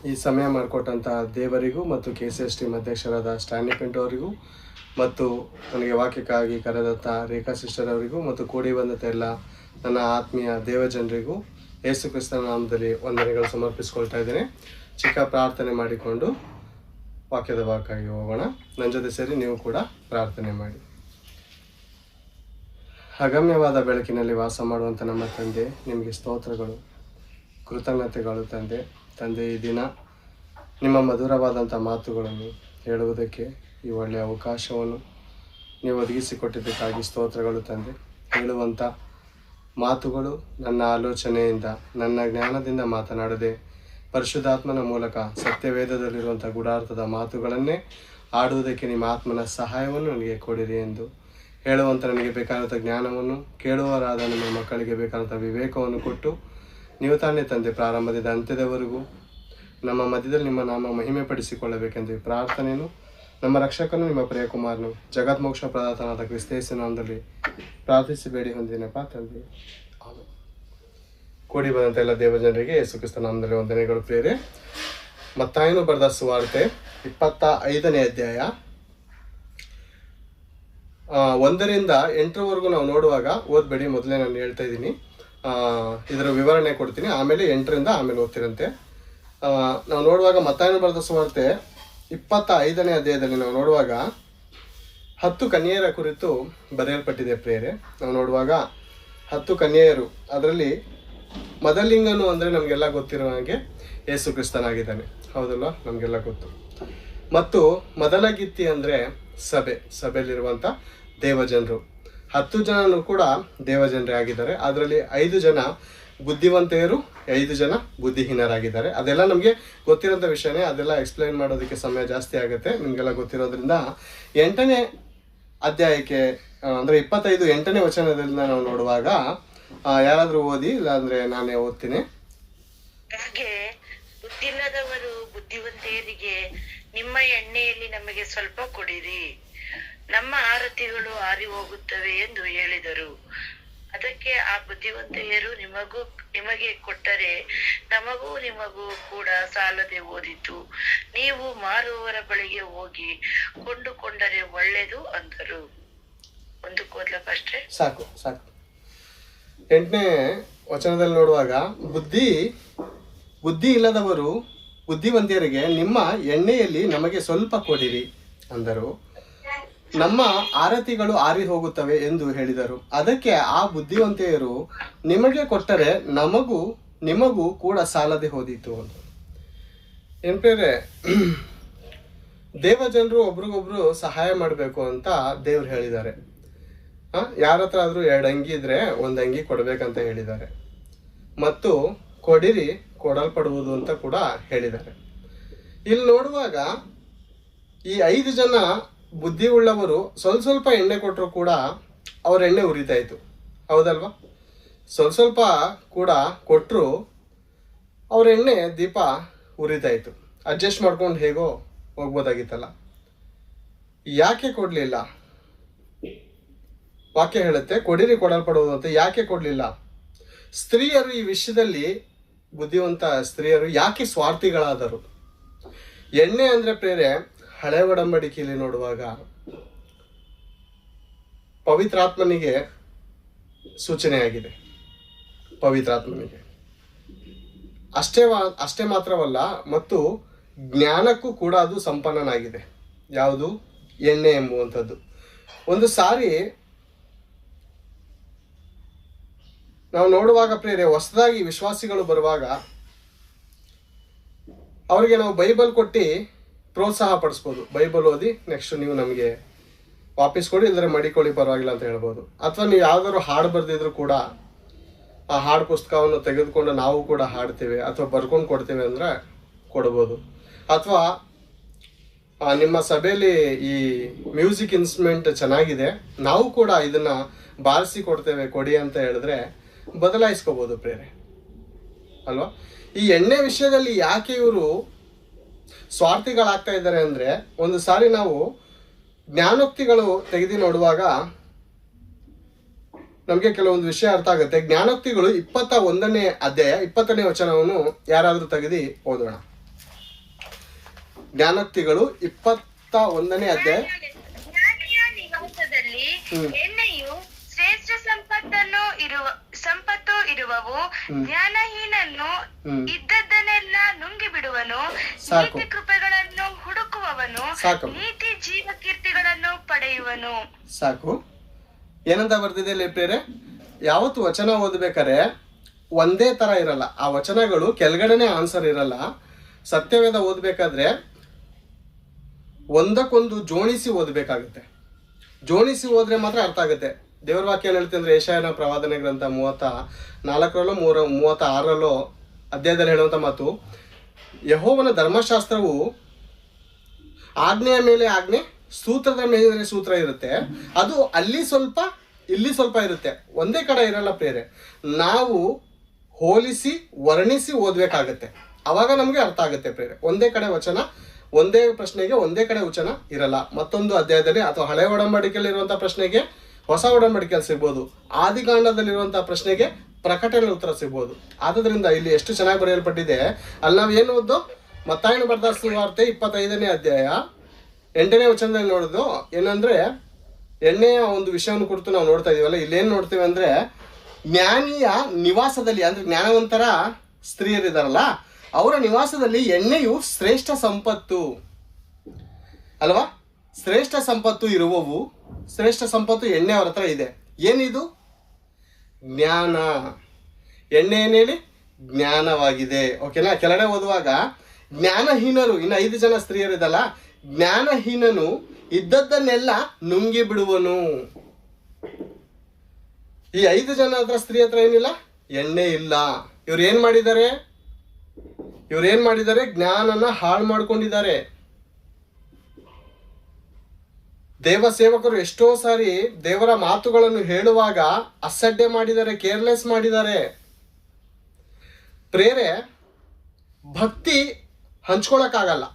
ಈ ಸಮಯ ಮಾಡಿಕೊಟ್ಟಂಥ ದೇವರಿಗೂ ಮತ್ತು KCS ಟೀಮ್ ಅಧ್ಯಕ್ಷರಾದ ಸ್ಟ್ಯಾನ್ಲಿ ಪಿಂಟೋ ಅವರಿಗೂ ಮತ್ತು ನನಗೆ ವಾಕ್ಯಕ್ಕಾಗಿ ಕರೆದಂಥ ರೇಖಾ ಸಿಸ್ಟರ್ ಅವರಿಗೂ ಮತ್ತು ಕೂಡಿ ಬಂದಂಥ ಎಲ್ಲ ನನ್ನ ಆತ್ಮೀಯ ದೇವಜನರಿಗೂ ಯೇಸು ಕ್ರಿಸ್ತನ ನಾಮದಲ್ಲಿ ವಂದನೆಗಳು ಸಮರ್ಪಿಸ್ಕೊಳ್ತಾ ಇದ್ದೇನೆ. ಚಿಕ್ಕ ಪ್ರಾರ್ಥನೆ ಮಾಡಿಕೊಂಡು ವಾಕ್ಯದ ಭಾಗಕ್ಕಾಗಿ ಹೋಗೋಣ. ನನ್ನ ಜೊತೆ ಸೇರಿ ನೀವು ಕೂಡ ಪ್ರಾರ್ಥನೆ ಮಾಡಿ. ಅಗಮ್ಯವಾದ ಬೆಳಕಿನಲ್ಲಿ ವಾಸ ಮಾಡುವಂಥ ನಮ್ಮ ತಂದೆ, ನಿಮಗೆ ಸ್ತೋತ್ರಗಳು, ಕೃತಜ್ಞತೆಗಳು ತಂದೆ. ಈ ದಿನ ನಿಮ್ಮ ಮಧುರವಾದಂಥ ಮಾತುಗಳನ್ನು ಹೇಳುವುದಕ್ಕೆ ಈ ಒಳ್ಳೆಯ ಅವಕಾಶವನ್ನು ನೀವು ಒದಗಿಸಿಕೊಟ್ಟಿದ್ದಕ್ಕಾಗಿ ಸ್ತೋತ್ರಗಳು ತಂದೆ. ಹೇಳುವಂಥ ಮಾತುಗಳು ನನ್ನ ಆಲೋಚನೆಯಿಂದ, ನನ್ನ ಜ್ಞಾನದಿಂದ ಮಾತನಾಡದೆ ಪರಿಶುದ್ಧಾತ್ಮನ ಮೂಲಕ ಸತ್ಯವೇದದಲ್ಲಿರುವಂಥ ಗೂಢಾರ್ಥದ ಮಾತುಗಳನ್ನೇ ಆಡುವುದಕ್ಕೆ ನಿಮ್ಮ ಆತ್ಮನ ಸಹಾಯವನ್ನು ನನಗೆ ಕೊಡಿರಿ ಎಂದು ಹೇಳುವಂಥ ನನಗೆ ಬೇಕಾದಂಥ ಜ್ಞಾನವನ್ನು, ಕೇಳುವರಾದ ನಿಮ್ಮ ಮಕ್ಕಳಿಗೆ ಬೇಕಾದಂಥ ವಿವೇಕವನ್ನು ಕೊಟ್ಟು ನೀವು ತಾನೇ ತಂದೆ ಪ್ರಾರಂಭದಿಂದ ಅಂತ್ಯದವರೆಗೂ ನಮ್ಮ ಮಧ್ಯದಲ್ಲಿ ನಿಮ್ಮ ನಾಮ ಮಹಿಮೆ ಪಡಿಸಿಕೊಳ್ಳಬೇಕೆಂದು ಪ್ರಾರ್ಥನೆಯನ್ನು ನಮ್ಮ ರಕ್ಷಕನು ನಿಮ್ಮ ಪ್ರಿಯಕುಮಾರನು ಜಗತ್ಮೋಕ್ಷ ಪ್ರದಾತನಾದ ಕ್ರಿಸ್ತೇಸು ನಾಮದಲ್ಲಿ ಪ್ರಾರ್ಥಿಸಿ ಬೇಡಿ ಹೊಂದಿನಪ್ಪ ತಂದೆ. ಕೂಡಿ ಬಂದಂಥ ಎಲ್ಲ ದೇವಜನರಿಗೆ ಯೇಸು ಕ್ರಿಸ್ತ ನಾಮದಲ್ಲಿ ವಂದನೆಗಳು ಪ್ರಿಯರೇ. ಮತ್ತಾಯನು ಬರೆದ ಸುವಾರ್ತೆ 25ನೇ ಅಧ್ಯಾಯ 1ರಿಂದ 8ರವರೆಗೂ ನಾವು ನೋಡುವಾಗ ಓದ್ಬೇಡಿ, ಮೊದಲೇ ನಾನು ಹೇಳ್ತಾ ಇದ್ದೀನಿ, ಇದರ ವಿವರಣೆ ಕೊಡ್ತೀನಿ, ಆಮೇಲೆ 8ರಿಂದ ಆಮೇಲೆ ಓದ್ತಿರಂತೆ. ನಾವು ನೋಡುವಾಗ ಮತ್ತಾಯನು ಬರೆದ ಸುವಾರ್ತೆ 25ನೇ ಅಧ್ಯಾಯದಲ್ಲಿ ನಾವು ನೋಡುವಾಗ 10 ಕನ್ಯೆಯರ ಕುರಿತು ಬರೆಯಲ್ಪಟ್ಟಿದೆ ಪ್ರಿಯರೇ. ನಾವು ನೋಡುವಾಗ 10 ಕನ್ಯೆಯರು, ಅದರಲ್ಲಿ ಮೊದಲಿಂಗನು ಅಂದರೆ ನಮಗೆಲ್ಲ ಗೊತ್ತಿರೋ ಹಾಗೆ ಯೇಸು ಕ್ರಿಸ್ತನಾಗಿದ್ದಾನೆ, ಹೌದಲ್ವ, ನಮಗೆಲ್ಲ ಗೊತ್ತು. ಮತ್ತು ಮೊದಲ ಗಿತ್ತಿ ಅಂದರೆ ಸಭೆಯಲ್ಲಿರುವಂಥ ದೇವಜನರು. 10 ಜನರು ಕೂಡ ದೇವಜನರೇ ಆಗಿದ್ದಾರೆ. ಅದರಲ್ಲಿ 5 ಜನ ಬುದ್ಧಿವಂತೆಯರು, 5 ಜನ ಬುದ್ಧಿಹೀನರಾಗಿದ್ದಾರೆ. ಅದೆಲ್ಲ ನಮಗೆ ಗೊತ್ತಿರೋಂಥ ವಿಷಯನೇ, ಅದೆಲ್ಲ ಎಕ್ಸ್ಪ್ಲೈನ್ ಮಾಡೋದಕ್ಕೆ ಸಮಯ ಜಾಸ್ತಿ ಆಗುತ್ತೆ, ನಿಮಗೆಲ್ಲ ಗೊತ್ತಿರೋದ್ರಿಂದ 8ನೇ ಅಧ್ಯಾಯಕ್ಕೆ ಅಂದರೆ 8ನೇ ವಚನದಿಂದ ನಾವು ನೋಡುವಾಗ ಯಾರಾದರೂ ಓದಿ, ಇಲ್ಲಾಂದ್ರೆ ನಾನೇ ಓದ್ತೀನಿ. ಹಾಗೆ ಬುದ್ಧಿಲ್ಲದವರು ಬುದ್ಧಿವಂತೆಯರಿಗೆ ನಿಮ್ಮ ಎಣ್ಣೆಯಲ್ಲಿ ನಮಗೆ ಸ್ವಲ್ಪ ಕೊಡಿರಿ, ನಮ್ಮ ಆರತಿಗಳು ಆರಿ ಹೋಗುತ್ತವೆ ಎಂದು ಹೇಳಿದರು. ಅದಕ್ಕೆ ಆ ಬುದ್ಧಿವಂತೆಯರು ನಿಮಗೆ ಕೊಟ್ಟರೆ ನಮಗೂ ನಿಮಗೂ ಕೂಡ ಸಾಲದೆ ಹೋದಿತು. ನೀವು ಮಾರುವವರ ಬಳಿಗೆ ಹೋಗಿ ಕೊಂಡುಕೊಂಡರೆ ಒಳ್ಳೆಯದು ಅಂದರು. ಒಂದಕ್ಕೆ ಓದ್ಲಪ್ಪ ಅಷ್ಟೇ, ಸಾಕು. 8ನೇ ವಚನದಲ್ಲಿ ನೋಡುವಾಗ ಬುದ್ಧಿ ಇಲ್ಲದವರು ಬುದ್ಧಿವಂತೆಯರಿಗೆ ನಿಮ್ಮ ಎಣ್ಣೆಯಲ್ಲಿ ನಮಗೆ ಸ್ವಲ್ಪ ಕೊಡಿರಿ ಅಂದರು. ನಮ್ಮ ಆರತಿಗಳು ಆರಿ ಹೋಗುತ್ತವೆ ಎಂದು ಹೇಳಿದರು. ಅದಕ್ಕೆ ಆ ಬುದ್ಧಿವಂತೆಯರು ನಿಮಗೆ ಕೊಟ್ಟರೆ ನಿಮಗೂ ಕೂಡ ಸಾಲದೆ ಹೋದಿತು ಅಂತ. ಏನ್ಪೇರೆ, ದೇವಜನರು ಒಬ್ರಿಗೊಬ್ರು ಸಹಾಯ ಮಾಡಬೇಕು ಅಂತ ದೇವ್ರು ಹೇಳಿದ್ದಾರೆ. ಯಾರ ಹತ್ರ ಆದರೂ 2 ಅಂಗಿ ಇದ್ರೆ 1 ಅಂಗಿ ಕೊಡ್ಬೇಕಂತ ಹೇಳಿದ್ದಾರೆ. ಮತ್ತು ಕೊಡಿರಿ, ಕೊಡಲ್ಪಡುವುದು ಅಂತ ಕೂಡ ಹೇಳಿದ್ದಾರೆ. ಇಲ್ಲಿ ನೋಡುವಾಗ ಈ 5 ಜನ ಬುದ್ಧಿ ಉಳ್ಳವರು ಸ್ವಲ್ಪ ಎಣ್ಣೆ ಕೊಟ್ಟರು ಕೂಡ ಅವ್ರ ಎಣ್ಣೆ ಉರಿತಾ ಇತ್ತು, ಹೌದಲ್ವಾ? ಸ್ವಲ್ಪ ಕೂಡ ಕೊಟ್ಟರು ಅವ್ರ ಎಣ್ಣೆ ದೀಪ ಉರಿತಾ ಇತ್ತು. ಅಡ್ಜಸ್ಟ್ ಮಾಡ್ಕೊಂಡು ಹೇಗೋ ಹೋಗ್ಬೋದಾಗಿತ್ತಲ್ಲ, ಯಾಕೆ ಕೊಡಲಿಲ್ಲ? ವಾಕ್ಯ ಹೇಳುತ್ತೆ ಕೊಡಿರಿ ಕೊಡಲ್ಪಡುವುದು ಅಂತ. ಯಾಕೆ ಕೊಡಲಿಲ್ಲ? ಸ್ತ್ರೀಯರು ಈ ವಿಷಯದಲ್ಲಿ, ಬುದ್ಧಿವಂತ ಸ್ತ್ರೀಯರು ಯಾಕೆ ಸ್ವಾರ್ಥಿಗಳಾದರು? ಎಣ್ಣೆ ಅಂದರೆ ಪ್ರೇರೆ ಹಳೆ ಒಡಂಬಡಿಕೆಯಲ್ಲಿ ನೋಡುವಾಗ ಪವಿತ್ರಾತ್ಮನಿಗೆ ಸೂಚನೆಯಾಗಿದೆ. ಪವಿತ್ರಾತ್ಮನಿಗೆ ಅಷ್ಟೇ ಮಾತ್ರವಲ್ಲ, ಮತ್ತು ಜ್ಞಾನಕ್ಕೂ ಕೂಡ ಅದು ಸಂಪನ್ನನಾಗಿದೆ. ಯಾವುದು? ಎಣ್ಣೆ ಎಂಬುವಂಥದ್ದು. ಒಂದು ಸಾರಿ ನಾವು ನೋಡುವಾಗ ಪ್ರಿಯರೇ, ಹೊಸದಾಗಿ ವಿಶ್ವಾಸಿಗಳು ಬರುವಾಗ ಅವರಿಗೆ ನಾವು ಬೈಬಲ್ ಕೊಟ್ಟು ಪ್ರೋತ್ಸಾಹ ಪಡಿಸ್ಬೋದು. ಬೈಬಲ್ ಓದಿ ನೆಕ್ಸ್ಟ್ ನೀವು ನಮಗೆ ವಾಪಸ್ ಕೊಡಿ, ಇಲ್ಲದ್ರೆ ಮಡಿಕೊಳ್ಳಿ, ಪರವಾಗಿಲ್ಲ ಅಂತ ಹೇಳ್ಬೋದು. ಅಥವಾ ನೀವು ಯಾವ್ದಾದ್ರು ಹಾಡು ಬರೆದಿದ್ರು ಕೂಡ ಆ ಹಾಡು ಪುಸ್ತಕವನ್ನು ತೆಗೆದುಕೊಂಡು ನಾವು ಕೂಡ ಹಾಡ್ತೇವೆ ಅಥವಾ ಬರ್ಕೊಂಡು ಕೊಡ್ತೇವೆ ಅಂದರೆ ಕೊಡ್ಬೋದು. ಅಥವಾ ನಿಮ್ಮ ಸಭೆಯಲ್ಲಿ ಈ ಮ್ಯೂಸಿಕ್ ಇನ್ಸ್ಟ್ರೂಮೆಂಟ್ ಚೆನ್ನಾಗಿದೆ, ನಾವು ಕೂಡ ಇದನ್ನು ಬಾರಿಸಿ ಕೊಡ್ತೇವೆ, ಕೊಡಿ ಅಂತ ಹೇಳಿದ್ರೆ ಬದಲಾಯಿಸ್ಕೋಬೋದು ಪ್ರೇರೆ, ಅಲ್ವಾ? ಈ ಎಣ್ಣೆ ವಿಷಯದಲ್ಲಿ ಯಾಕೆ ಇವರು ಸ್ವಾರ್ಥಿಗಳಾಗ್ತಾ ಇದ್ದಾರೆ ಅಂದರೆ, ಒಂದು ಸಾರಿ ನಾವು ಜ್ಞಾನೋಕ್ತಿಗಳು ತೆಗೆದು ನೋಡುವಾಗ ನಮಗೆ ಕೆಲವೊಂದು ವಿಷಯ ಅರ್ಥ ಆಗುತ್ತೆ. ಜ್ಞಾನೋಕ್ತಿಗಳು 21ನೇ ಅಧ್ಯಾಯ 20ನೇ ವಚನವನ್ನು ಯಾರಾದರೂ ತೆಗೆದು ಓದೋಣ. ಜ್ಞಾನೋಕ್ತಿಗಳು 21ನೇ ಅಧ್ಯಾಯ. ಜ್ಞಾನಿಯ ನಿವಾಸದಲ್ಲಿ ಎಣ್ಣೆಯು ಶ್ರೇಷ್ಠ ಸಂಪತ್ತು ಇರುವವು. ಜ್ಞಾನಹೀನನು ಇದ್ದದ್ದನ್ನೆಲ್ಲ ನುಂಗಿ ಬಿಡುವನು. ನೀತಿ ಕೃಪೆಗಳನ್ನು ಹುಡುಕುವವನು ನೀತಿ ಜೀವ ಕೀರ್ತಿಗಳನ್ನು ಪಡೆಯುವನು. ಸಾಕು. ಏನಂತ ಬರ್ತಿದೆ ಲೇಪ್ರೇರೆ? ಯಾವತ್ತು ವಚನ ಓದ್ಬೇಕಾರೆ ಒಂದೇ ತರ ಇರಲ್ಲ. ಆ ವಚನಗಳು ಕೆಳಗಡೆನೆ ಆನ್ಸರ್ ಇರಲ್ಲ. ಸತ್ಯವೇದ ಓದ್ಬೇಕಾದ್ರೆ ಒಂದಕ್ಕೊಂದು ಜೋಡಿಸಿ ಓದಬೇಕಾಗುತ್ತೆ. ಜೋಡಿಸಿ ಓದ್ರೆ ಮಾತ್ರ ಅರ್ಥ ಆಗುತ್ತೆ. ದೇವರ ವಾಕ್ಯ ಏನು ಹೇಳ್ತೀನಿ ಅಂದರೆ, ಯೆಶಾಯನ ಪ್ರವಾದನೆ ಗ್ರಂಥ 34ರಲ್ಲೋ 36ರಲ್ಲೋ ಅಧ್ಯಾಯದಲ್ಲಿ ಹೇಳುವಂಥ ಮಾತು, ಯೆಹೋವನ ಧರ್ಮಶಾಸ್ತ್ರವು ಆಜ್ಞೆಯ ಮೇಲೆ ಆಜ್ಞೆ, ಸೂತ್ರದ ಮೇಲೆ ಸೂತ್ರ ಇರುತ್ತೆ. ಅದು ಅಲ್ಲಿ ಸ್ವಲ್ಪ ಇಲ್ಲಿ ಸ್ವಲ್ಪ ಇರುತ್ತೆ, ಒಂದೇ ಕಡೆ ಇರಲ್ಲ ಪ್ರೇರೆ. ನಾವು ಹೋಲಿಸಿ ವರ್ಣಿಸಿ ಓದಬೇಕಾಗತ್ತೆ, ಅವಾಗ ನಮಗೆ ಅರ್ಥ ಆಗುತ್ತೆ ಪ್ರೇರೆ. ಒಂದೇ ಕಡೆ ವಚನ, ಒಂದೇ ಪ್ರಶ್ನೆಗೆ ಒಂದೇ ಕಡೆ ವಚನ ಇರಲ್ಲ. ಮತ್ತೊಂದು ಅಧ್ಯಾಯದಲ್ಲಿ ಅಥವಾ ಹಳೆ ಒಡಂಬಡಿಕೆಯಲ್ಲಿ ಇರುವಂಥ ಪ್ರಶ್ನೆಗೆ ಹೊಸ ಒಡಂಬಡಿಕೆಯಲ್ಲಿ ಸಿಗ್ಬೋದು. ಆದಿಕಾಂಡದಲ್ಲಿರುವಂಥ ಪ್ರಶ್ನೆಗೆ ಪ್ರಕಟಣೆ ಉತ್ತರ ಸಿಗ್ಬೋದು. ಆದ್ದರಿಂದ ಇಲ್ಲಿ ಎಷ್ಟು ಚೆನ್ನಾಗಿ ಬರೆಯಲ್ಪಟ್ಟಿದೆ. ಅಲ್ಲಿ ನಾವು ಏನು ಓದೋ, ಮತ್ತಾಯನ ಬರೆದ ಸುವಾರ್ತೆ 25ನೇ ಅಧ್ಯಾಯ 8ನೇ ವಚನದಲ್ಲಿ ನೋಡೋದು ಏನಂದ್ರೆ, ಎಣ್ಣೆಯ ಒಂದು ವಿಷಯವನ್ನು ಕುರಿತು ನಾವು ನೋಡ್ತಾ ಇದೀವಲ್ಲ. ಇಲ್ಲೇನು ನೋಡ್ತೀವಿ ಅಂದ್ರೆ, ಜ್ಞಾನಿಯ ನಿವಾಸದಲ್ಲಿ ಅಂದ್ರೆ ಜ್ಞಾನವಂತರ ಸ್ತ್ರೀಯರಿದಾರಲ್ಲ, ಅವರ ನಿವಾಸದಲ್ಲಿ ಎಣ್ಣೆಯು ಶ್ರೇಷ್ಠ ಸಂಪತ್ತು ಅಲ್ವಾ? ಶ್ರೇಷ್ಠ ಸಂಪತ್ತು ಇರುವವು. ಶ್ರೇಷ್ಠ ಸಂಪತ್ತು ಎಣ್ಣೆ ಅವ್ರ ಹತ್ರ ಇದೆ. ಏನಿದು? ಜ್ಞಾನ. ಎಣ್ಣೆ ಏನೇಳಿ? ಜ್ಞಾನವಾಗಿದೆ. ಓಕೆನಾ? ಕೆಳಗಡೆ ಓದುವಾಗ ಜ್ಞಾನಹೀನರು, ಇನ್ನು 5 ಜನ ಸ್ತ್ರೀಯರಿದಲ್ಲ, ಜ್ಞಾನಹೀನನು ಇದ್ದದ್ದನ್ನೆಲ್ಲ ನುಂಗಿ ಬಿಡುವನು. ಈ 5 ಜನ ಹತ್ರ ಸ್ತ್ರೀ ಹತ್ರ ಏನಿಲ್ಲ? ಎಣ್ಣೆ ಇಲ್ಲ. ಇವ್ರು ಏನ್ ಮಾಡಿದ್ದಾರೆ? ಜ್ಞಾನನ ಹಾಳು ಮಾಡ್ಕೊಂಡಿದ್ದಾರೆ. ದೇವ ಸೇವಕರು ಎಷ್ಟೋ ಸಾರಿ ದೇವರ ಮಾತುಗಳನ್ನು ಹೇಳುವಾಗ ಅಸಡ್ಡೆ ಮಾಡಿದ್ದಾರೆ, ಕೇರ್ಲೆಸ್ ಮಾಡಿದ್ದಾರೆ. ಪ್ರೇರೆ, ಭಕ್ತಿ ಹಂಚ್ಕೊಳಕ್ಕಾಗಲ್ಲ.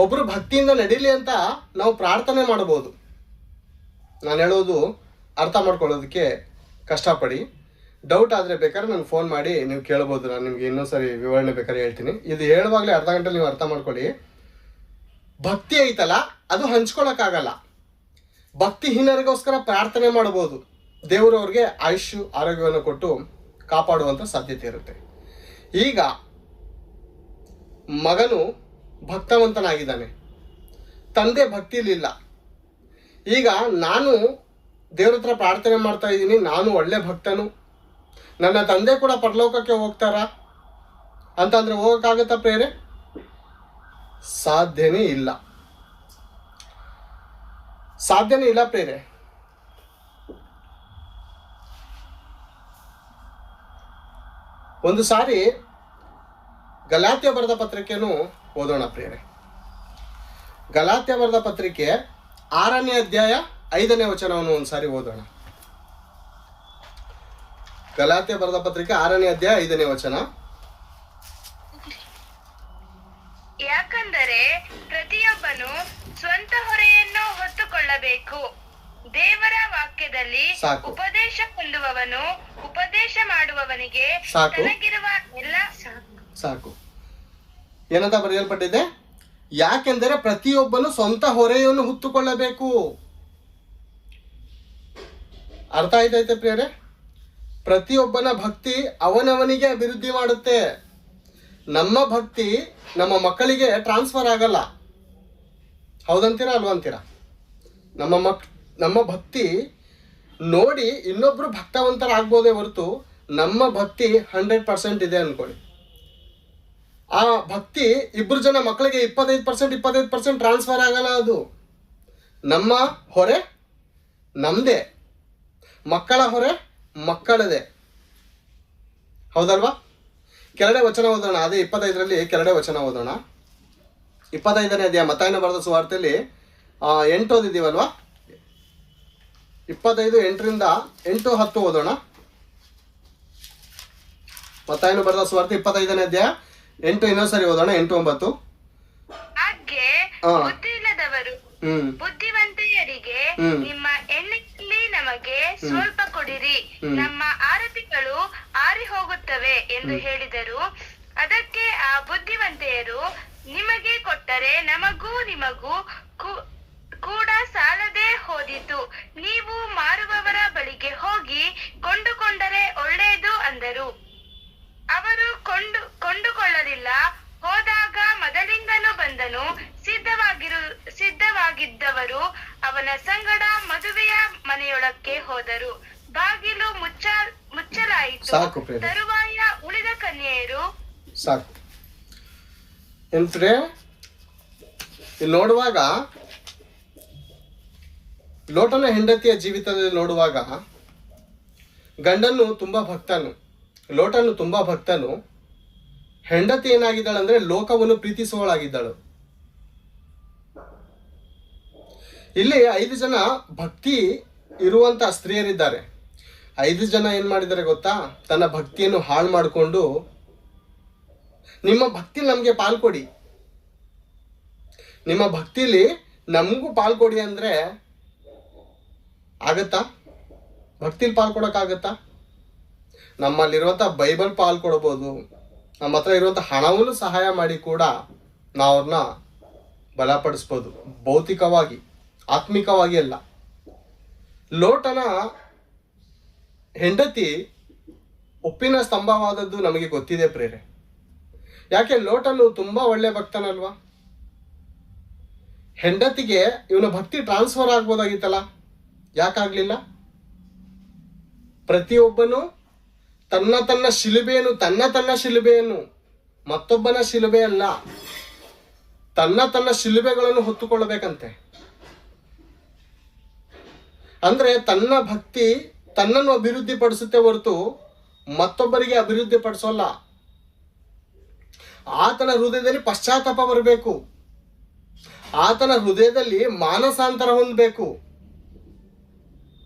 ಒಬ್ರು ಭಕ್ತಿಯಿಂದ ನಡೀಲಿ ಅಂತ ನಾವು ಪ್ರಾರ್ಥನೆ ಮಾಡಬಹುದು. ನಾನು ಹೇಳೋದು ಅರ್ಥ ಮಾಡ್ಕೊಳ್ಳೋದಕ್ಕೆ ಕಷ್ಟಪಡಿ. ಡೌಟ್ ಆದರೆ ಬೇಕಾದ್ರೆ ನನಗೆ ಫೋನ್ ಮಾಡಿ ನೀವು ಕೇಳ್ಬೋದು. ನಾನು ನಿಮ್ಗೆ ಇನ್ನೊಂದ್ಸರಿ ವಿವರಣೆ ಬೇಕಾದ್ರೆ ಹೇಳ್ತೀನಿ. ಇದು ಹೇಳುವಾಗಲೇ ಅರ್ಧ ಗಂಟೆಲಿ ನೀವು ಅರ್ಥ ಮಾಡ್ಕೊಳ್ಳಿ. ಭಕ್ತಿ ಐತಲ್ಲ, ಅದು ಹಂಚ್ಕೊಳಕ್ಕಾಗಲ್ಲ. ಭಕ್ತಿಹೀನರಿಗೋಸ್ಕರ ಪ್ರಾರ್ಥನೆ ಮಾಡಬಹುದು. ದೇವರು ಅವ್ರಿಗೆ ಆಯುಷ್ಯ ಆರೋಗ್ಯವನ್ನು ಕೊಟ್ಟು ಕಾಪಾಡುವಂಥ ಸಾಧ್ಯತೆ ಇರುತ್ತೆ. ಈಗ ಮಗನು ಭಕ್ತವಂತನಾಗಿದ್ದಾನೆ, ತಂದೆ ಭಕ್ತಿಲಿಲ್ಲ. ಈಗ ನಾನು ದೇವ್ರ ಹತ್ರ ಪ್ರಾರ್ಥನೆ ಮಾಡ್ತಾ ಇದ್ದೀನಿ, ನಾನು ಒಳ್ಳೆ ಭಕ್ತನು, ನನ್ನ ತಂದೆ ಕೂಡ ಪರಲೋಕಕ್ಕೆ ಹೋಗ್ತಾರ ಅಂತಂದ್ರೆ ಹೋಗಕ್ಕಾಗತ್ತಾ ಪ್ರೇರೆ? ಸಾಧ್ಯನೇ ಇಲ್ಲ ಪ್ರೇರೆ. ಒಂದು ಸಾರಿ ಗಲಾತ್ಯ ಬರೆದ ಪತ್ರಿಕೆಯನ್ನು ಓದೋಣ ಪ್ರೇರೆ. ಗಲಾತ್ಯ ಬರೆದ ಪತ್ರಿಕೆ 6ನೇ ಅಧ್ಯಾಯ 5ನೇ ವಚನವನ್ನು ಒಂದ್ಸಾರಿ ಓದೋಣ. ಗಲಾತ್ಯ ಬರೆದ ಪತ್ರಿಕೆ 6ನೇ ಅಧ್ಯಾಯ 5ನೇ ವಚನ. ಯಾಕಂದರೆ ಪ್ರತಿಯೊಬ್ಬನು ಸ್ವಂತ ಹೊರೆಯನ್ನು ಹೊತ್ತುಕೊಳ್ಳಬೇಕು. ದೇವರ ವಾಕ್ಯದಲ್ಲಿ ಉಪದೇಶ ಹೊಂದುವವನು ಉಪದೇಶ ಮಾಡುವವನಿಗೆ ತನಗಿರುವ ಎಲ್ಲ ಸಾಕು. ಏನಂತ ಬರೆಯಲ್ಪಟ್ಟಿದೆ? ಯಾಕೆಂದರೆ ಪ್ರತಿಯೊಬ್ಬನು ಸ್ವಂತ ಹೊರೆಯನ್ನು ಹೊತ್ತುಕೊಳ್ಳಬೇಕು. ಅರ್ಥ ಆಯ್ತೈತೆ ಪ್ರಿಯರೇ? ಪ್ರತಿಯೊಬ್ಬನ ಭಕ್ತಿ ಅವನವನಿಗೆ ಅಭಿವೃದ್ಧಿ ಮಾಡುತ್ತೆ. ನಮ್ಮ ಭಕ್ತಿ ನಮ್ಮ ಮಕ್ಕಳಿಗೆ ಟ್ರಾನ್ಸ್ಫರ್ ಆಗಲ್ಲ. ಹೌದಂತೀರಾ ಅಲ್ವಾ ಅಂತೀರಾ? ನಮ್ಮ ಭಕ್ತಿ ನೋಡಿ ಇನ್ನೊಬ್ರು ಭಕ್ತವಂತರಾಗ್ಬೋದೇ ಹೊರತು ನಮ್ಮ ಭಕ್ತಿ 100% ಇದೆ ಅನ್ಕೊಳ್ಳಿ. ಆ ಭಕ್ತಿ 2 ಜನ ಮಕ್ಕಳಿಗೆ 25% ಟ್ರಾನ್ಸ್ಫರ್ ಆಗಲ್ಲ. ಅದು ನಮ್ಮ ಹೊರೆ ನಮ್ಮದೇ, ಮಕ್ಕಳ ಹೊರೆ ಮಕ್ಕಳದೇ. ಹೌದಲ್ವಾ? ಕೆಳಗಡೆ ವಚನ ಓದೋಣ. ಅದೇ 25ರಲ್ಲಿ ಕೆಳಗಡೆ ವಚನ ಓದೋಣ. 25ನೇ ಅಧ್ಯಾಯ ಮತ್ತಾಯನ ಬರೆದ ಸುವಾರ್ತೆಯಲ್ಲಿ 8 ಓದಿದ್ದೀವಲ್ವಾ? 25 8ರಿಂದ 8 10 ಓದೋಣ. ಮತ್ತಾಯನ ಬರೆದ ಸುವಾರ್ತೆ 25ನೇ ಅಧ್ಯಾಯ 8 ಇನ್ನೊಂದ್ಸರಿ ಓದೋಣ. 8 9. ಹಾಗೆ ಬುದ್ಧಿ ಇಲ್ಲದವರು ಬುದ್ಧಿವಂತೆಯರಿಗೆ ನಿಮ್ಮ ಎಣ್ಣೆಯಲ್ಲಿ ನಮಗೆ ಸ್ವಲ್ಪ ಕೊಡಿರಿ, ನಮ್ಮ ಆರತಿಗಳು ಆರಿ ಹೋಗುತ್ತವೆ ಎಂದು ಹೇಳಿದರು. ಅದಕ್ಕೆ ಆ ಬುದ್ಧಿವಂತೆಯರು, ನಿಮಗೆ ಕೊಟ್ಟರೆ ನಮಗೂ ನಿಮಗೂ ಕೂಡ ಸಾಲದೆ ಹೋದಿತು. ನೀವು ಮಾರುವವರ ಬಳಿಗೆ ಹೋಗಿ ಕೊಂಡುಕೊಂಡರೆ ಒಳ್ಳೆಯದು ಅಂದರು. ಅವರು ಕೊಂಡುಕೊಳ್ಳಲಿಲ್ಲ. ಹೋದಾಗ ಮೊದಲಿಂದನೂ ಬಂದನು. ಸಿದ್ಧವಾಗಿದ್ದವರು ಅವನ ಸಂಗಡ ಮದುವೆಯ ಮನೆಯೊಳಕ್ಕೆ ಹೋದರು. ಬಾಗಿಲು ಮುಚ್ಚಲಾಯಿತು. ತರುವಾಯ ಉಳಿದ ಕನ್ಯೆಯರು ಸಾಕು ಎಂದ್ರೆ ಇಲ್ಲಿ ನೋಡುವಾಗ, ಲೋಟನ ಹೆಂಡತಿಯ ಜೀವಿತದಲ್ಲಿ ನೋಡುವಾಗ ಗಂಡನ್ನು ತುಂಬಾ ಭಕ್ತನು, ಲೋಟನು ತುಂಬಾ ಭಕ್ತನು. ಹೆಂಡತಿ ಏನಾಗಿದ್ದಾಳು ಅಂದ್ರೆ ಲೋಕವನ್ನು ಪ್ರೀತಿಸುವಳಾಗಿದ್ದಾಳು. ಇಲ್ಲಿ 5 ಜನ ಭಕ್ತಿ ಇರುವಂತ ಸ್ತ್ರೀಯರಿದ್ದಾರೆ. 5 ಜನ ಏನ್ ಮಾಡಿದ್ದಾರೆ ಗೊತ್ತಾ? ತನ್ನ ಭಕ್ತಿಯನ್ನು ಹಾಳು ಮಾಡಿಕೊಂಡು, ನಿಮ್ಮ ಭಕ್ತಿ ನಮ್ಗೆ ಪಾಲ್ಕೊಡಿ, ನಿಮ್ಮ ಭಕ್ತಿಲಿ ನಮಗೂ ಪಾಲ್ಕೊಡಿ ಅಂದ್ರೆ ಆಗತ್ತಾ? ಭಕ್ತಿಲಿ ಪಾಲ್ಕೊಡಕ್ಕಾಗತ್ತಾ? ನಮ್ಮಲ್ಲಿರುವಂತ ಬೈಬಲ್ ಪಾಲ್ಕೊಡ್ಬೋದು, ನಮ್ಮ ಹತ್ರ ಇರುವಂತ ಹಣವನ್ನು ಸಹಾಯ ಮಾಡಿ ಕೂಡ ನಾವು ಅವ್ರನ್ನ ಬಲಪಡಿಸ್ಬೋದು, ಭೌತಿಕವಾಗಿ, ಆತ್ಮಿಕವಾಗಿ ಅಲ್ಲ. ಲೋಟನ ಹೆಂಡತಿ ಉಪ್ಪಿನ ಸ್ತಂಭವಾದದ್ದು ನಮಗೆ ಗೊತ್ತಿದೆ ಪ್ರೇರೆ. ಯಾಕೆ? ಲೋಟನು ತುಂಬಾ ಒಳ್ಳೆ ಭಕ್ತನಲ್ವಾ? ಹೆಂಡತಿಗೆ ಇವನ ಭಕ್ತಿ ಟ್ರಾನ್ಸ್ಫರ್ ಆಗ್ಬೋದಾಗಿತ್ತಲ್ಲ, ಯಾಕಾಗ್ಲಿಲ್ಲ? ಪ್ರತಿಯೊಬ್ಬನು ತನ್ನ ಶಿಲುಬೆಯನ್ನು ಮತ್ತೊಬ್ಬನ ಶಿಲುಬೆ ಅಲ್ಲ, ತನ್ನ ಶಿಲುಬೆಗಳನ್ನು ಹೊತ್ತುಕೊಳ್ಳಬೇಕಂತೆ. ಅಂದ್ರೆ ತನ್ನ ಭಕ್ತಿ ತನ್ನನ್ನು ಅಭಿವೃದ್ಧಿ ಪಡಿಸುತ್ತೆ ಹೊರತು ಮತ್ತೊಬ್ಬರಿಗೆ ಅಭಿವೃದ್ಧಿ ಪಡಿಸೋಲ್ಲ. ಆತನ ಹೃದಯದಲ್ಲಿ ಪಶ್ಚಾತ್ತಾಪ ಬರಬೇಕು, ಆತನ ಹೃದಯದಲ್ಲಿ ಮಾನಸಾಂತರ ಹೊಂದಬೇಕು.